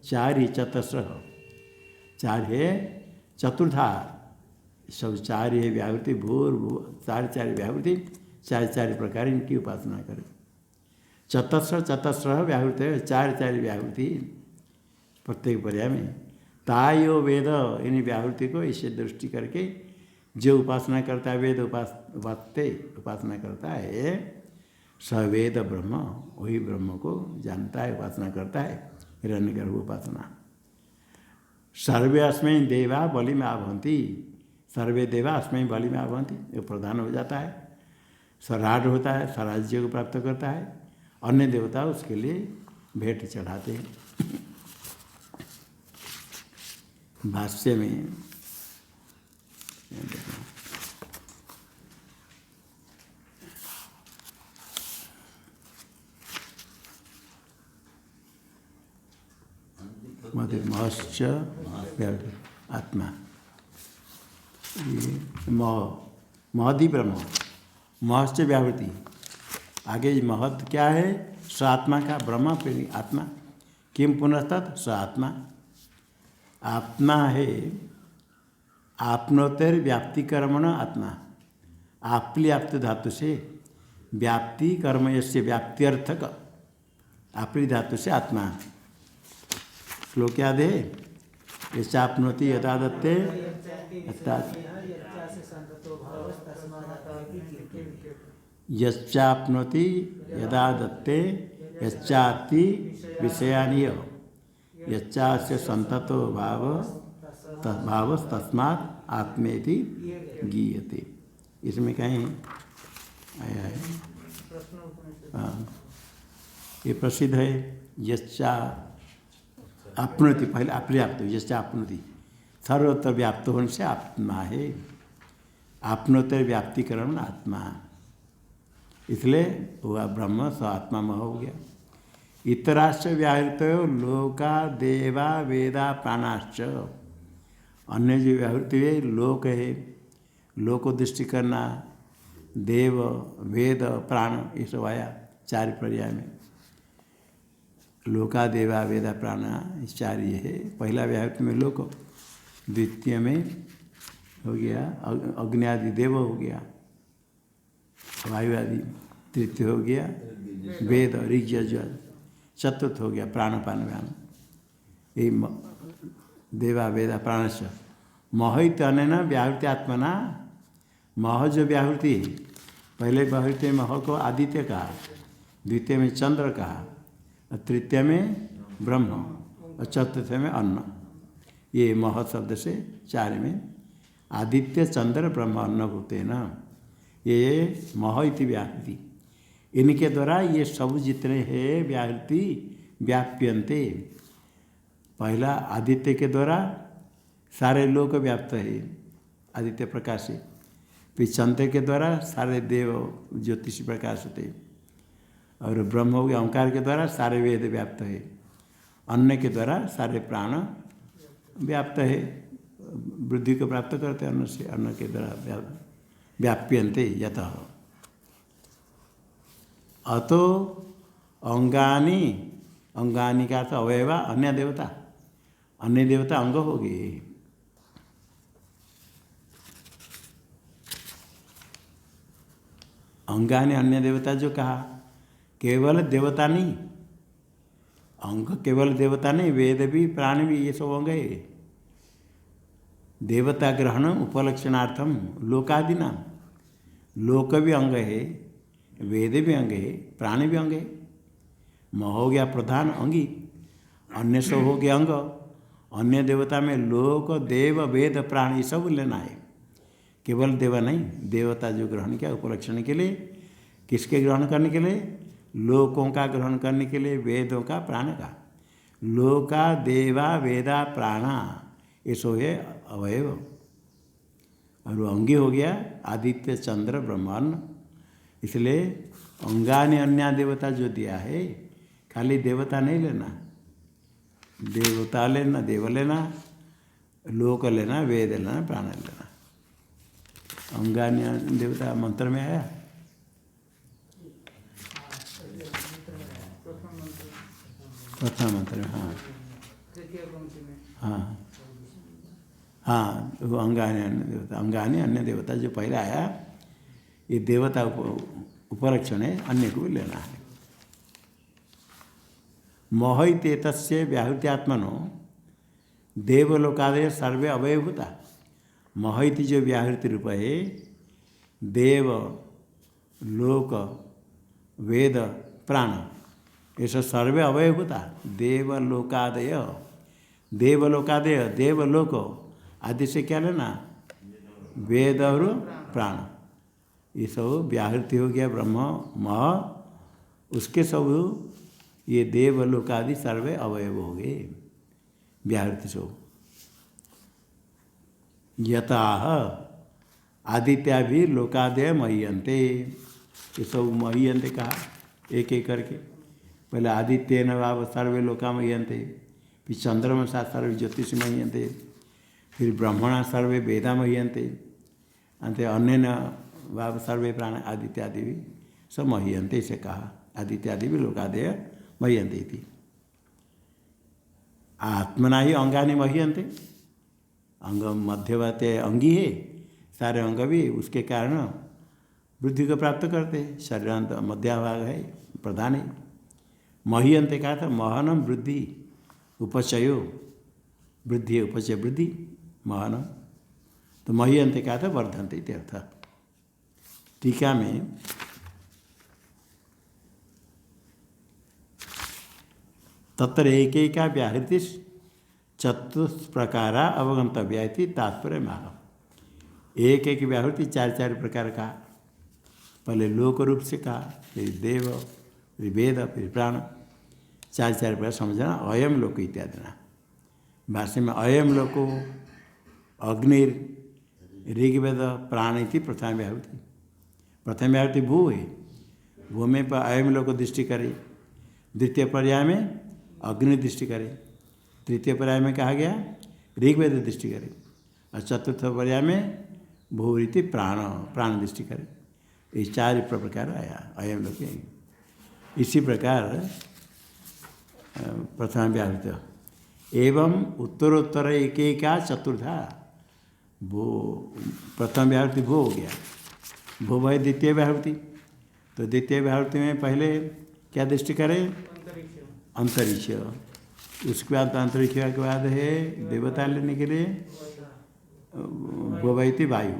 चार ही, चतस्रः चार है, चतुर्धा सब चार है व्याहृति, भूर चार चार व्याहृति, चार चार प्रकार इनकी उपासना करें। चतस्रः व्याहृति है, चार चार व्याहृति प्रत्येक पर्याय में। तायो वेद, इन व्याहृति को इसे दृष्टि करके जो उपासना करता है, वेद उपासना करता है, स वेद ब्रह्म, वही ब्रह्म को जानता है, उपासना करता है, हिरण्यगर्भ उपासना। सर्वे अस्मै देवा बलिम आभवन्ति, सर्वे देवा अस्मै बलिम आभवन्ति, ये प्रधान हो जाता है, स्वराट होता है, स्वराज्य को प्राप्त करता है, अन्य देवता उसके लिए भेंट चढ़ाते हैं। भाष्य में महश्च आत्मा, ये महदि ब्रह्म, महश्च व्यावृत्ति। आगे महद क्या है? स आत्मा का, ब्रह्म फिर आत्मा। किम पुनस्तत् स आत्मा, आत्मा है आपनोतर व्याप्ति कर्मण आत्मा। आप्लियाप्त धातु से व्याप्ति कर्म, यस्य व्याप्त्यर्थक, आपली धातु से आत्मा। श्लोक याद है? यच्चाप्नोति यदा दत्ते यच्चाप्नोति यदा दत्ते यच्चाति विषयानि यच्चास्य संततो भाव तस्मात् आत्मेति गीयते। इसमें कहीं आया है, हाँ, ये प्रसिद्ध है। यच्चा आपनोति, पहले अपर्याप्त, यच्चा आपनोति, सर्वत्र व्याप्त होने से आत्मा है। आपनोतर व्याप्तिकरण आत्मा, इसलिए वह ब्रह्म स आत्मा में हो गया। इतराश्च व्याहृत लोका देवा वेदा प्राणाश्च, अन्य जो व्याहृति है लोक है, लोक को दृष्टि करना, देव वेद प्राण, ये सब आया चार पर्याय में। लोका देवा वेदा प्राण इस चार ये है। पहला व्याहृति में लोक, द्वितीय में हो गया अग्नि आदि देव हो गया, वायु आदि, तृतीय हो गया वेद ऋग यजुर्वेद, चतुर्थ हो गया प्राणपान व्यान। ये देवा वेदा प्राणश महित अनेन व्याहृति आत्मना। मह जो व्याहृति है, पहले व्याहृति मह को आदित्य कहा, द्वितीय में चंद्र कहा, तृतीय में ब्रह्म और चतुर्थ में अन्न। ये मह शब्द से चार में आदित्य चंद्र ब्रह्म अन्न होते न, ये मह इति व्याहृति। इनके द्वारा ये सब जितने हैं व्याहृति व्याप्यन्ते। पहला आदित्य के द्वारा सारे लोक व्याप्त है, आदित्य प्रकाश से। फिर चंद्र के द्वारा सारे देव ज्योतिषी प्रकाश होते, और ब्रह्म हो गया ओंकार के द्वारा सारे वेद व्याप्त है। अन्न के द्वारा सारे प्राण व्याप्त है, वृद्धि को प्राप्त करते अन्न से, अन्न के द्वारा व्याप्यन्ते यतः। अतो अंगानी, अंगानी का अर्थ अवयवा, अन्य देवता, अन्य देवता अंग हो गए। अंगानी अन्य देवता जो कहा, केवल देवता नहीं, अंग केवल देवता नहीं, वेद भी प्राण भी ये सब अंग है। देवता ग्रहण उपलक्षणार्थम लोकादि नाम, लोक भी अंग है, वेद भी अंग है, प्राण भी अंग है। म हो गया प्रधान अंगी, अन्य सब हो गया अंग। अन्य देवता में लोक देव वेद प्राण ये सब लेना है, केवल देव नहीं। देवता जो ग्रहण किया उपलक्षण के लिए, किसके ग्रहण करने के लिए? लोकों का ग्रहण करने के लिए, वेदों का प्राण का। लोका देवा वेदा प्राणा ये सो है अवयव। और वो अंगी हो गया आदित्य चंद्र ब्रह्मांड। इसलिए अंगानि अन्य देवता जो दिया है, खाली देवता नहीं लेना, देवता लेना, देव लेना, लोक लेना, वेद लेना, प्राण लेना। अंगानि अन्य देवता मंत्र में आया, प्रथम मंत्र में। हाँ तृतीय पंक्ति में। हाँ हाँ, वो अंगानि अन्य देवता, अंगानि अन्य देवता जो पहले आया, ये देवता उपलक्षण है, अन्य को भी लेना है। मोहिते तस्य व्याहृत्यात्मनो देवलोकादय सर्वे अवयभूता। मोहित जो व्याहृति रूप है, देव लोक वेद प्राण ये सब सर्वे अवयभूता। देवलोकादय, देवलोकादय देवलोक आदि से क्या लेना? वेद और प्राण ये सब व्याहृति हो गया ब्रह्म मह, उसके सब ये देवलोकादि सर्वे अवयव हो गए व्याहृति से। यतः आदित्या भी लोकादय मह्यन्ते, ये सब मह्यन्ते कहा एक एक करके। पहले आदित्य न वाव सर्वे लोका मह्यन्ते, फिर चंद्रमसा सर्वे ज्योतिष मह्यन्ते, फिर ब्रह्मणा सर्वे वेदा मह्यन्ते, अंत अन्य न वाव सर्वे प्राण आदित्यादि भी सब मह्यन्ते से कहा। आदित्यादि भी लोकादय मह्यन्ते इति। आत्मना ही अंगानि मह्यन्ते, अंग मध्यवर्ती अंगी है, सारे अंग भी उसके कारण वृद्धि को प्राप्त करते हैं। शरीरांत मध्याभाग है, प्रधान है। मह्यन्ते कहा था महनम वृद्धि उपचयो, वृद्धि उपचय वृद्धि महनम, तो मह्यन्ते कहा था वर्धन्ते इत्यर्थ। टीका में तत्र एकैका व्याहृति चतुष्प्रकारा अवगंतव्या इति तात्पर्य माह। एक एक व्याहृति चार चार प्रकार का, पहले लोक रूप से कहा, फिर देव, फिर वेद, फिर प्राण, चार चार प्रकार समझना। अयम लोक इत्यादि ना भाष्य में अयम लोको अग्निर ऋग्वेद प्राण इति प्रथम व्याहृति। प्रथम व्याहृति भू है, भू में पर अयम लोक दृष्टि करे, द्वितीय पर्याय में अग्नि दृष्टि करे, तृतीय पर्याय में कहा गया ऋग्वेद दृष्टि करे, और चतुर्थ पर्याय में भूरीति प्राण प्राण दृष्टि करे। ये चार प्रकार आया अयम लोक। इसी प्रकार प्रथम व्याहृत एवं उत्तरोत्तर एक एका चतुर्धा। भू प्रथम व्याहृति भू हो गया, भू है द्वितीय व्याहृति, तो द्वितीय व्याहृति में पहले क्या दृष्टि करें? अंतरिक्ष। उसके बाद अंतरिक्ष के बाद है देवता लेने के लिए भुवैति वायु,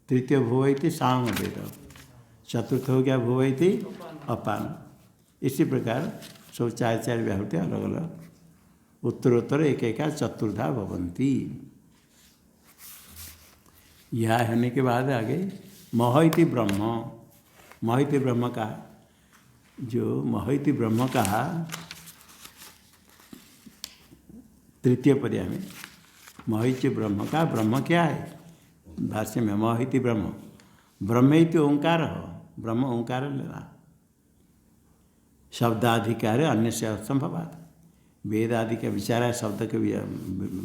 तृतीय भुवैति साम वेद, चतुर्थ हो गया भुवैति अपान। इसी प्रकार सब चार चार व्याहृति अलग अलग उत्तरोत्तर एक एका चतुर्धा भवंती। यह होने के बाद आगे महैति ब्रह्म, महैति ब्रह्म का जो महैति ब्रह्म कहा तृतीय पर्याय में, महैति ब्रह्म का ब्रह्म क्या है? भाष्य में महैति ब्रह्म, ब्रह्म इति ओंकार, ब्रह्म ओंकार लेना। शब्दाधिकार अन्य से असंभवात, वेद आदि का विचार है शब्द के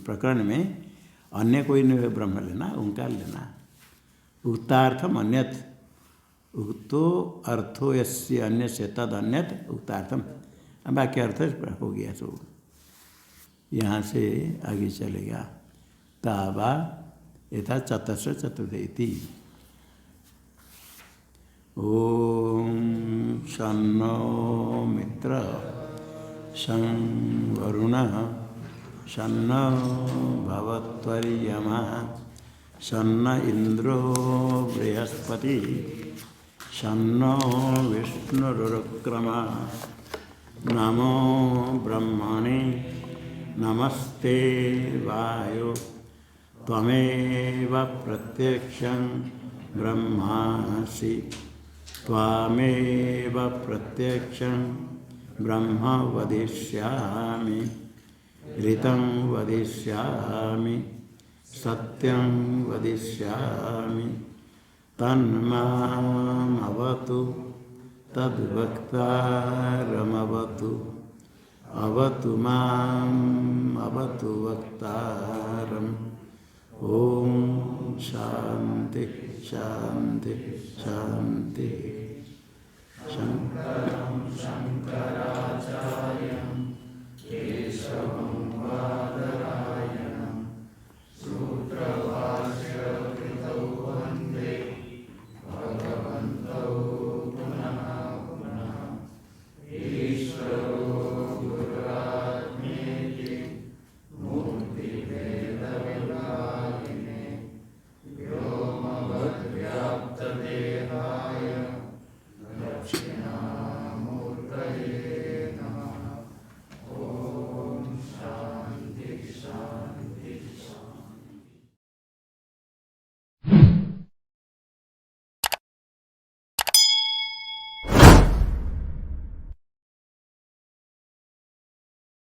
प्रकरण में, अन्य कोई नहीं ब्रह्म लेना, ओंकार लेना। उक्तार्थम अन्यत, उक्तो अर्थो यस्य अन्य से तद अन्यत उक्तार्थम, बाकी अर्थ हो गया। तो यहाँ से आगे चलेगा तावा यथा चतस्र चतुर्थ इति। ओम शन्नो मित्र शं वरुणः शन्नो भवत्वर्यमा शन्न इंद्रो बृहस्पति शन्नो विष्णुरुक्रमा नमो ब्रह्मणे नमस्ते वायो त्वमेव प्रत्यक्षं ब्रह्मासि त्वामेव प्रत्यक्षं ब्रह्म वदिष्यामि ऋतं वदिष्यामि सत्यं वदिष्यामि तन्मामवतु तद्वक्तारमवतु अवतु माम् अवतु वक्तारम् ओम शांति शांति शांति शंकरं शंकरा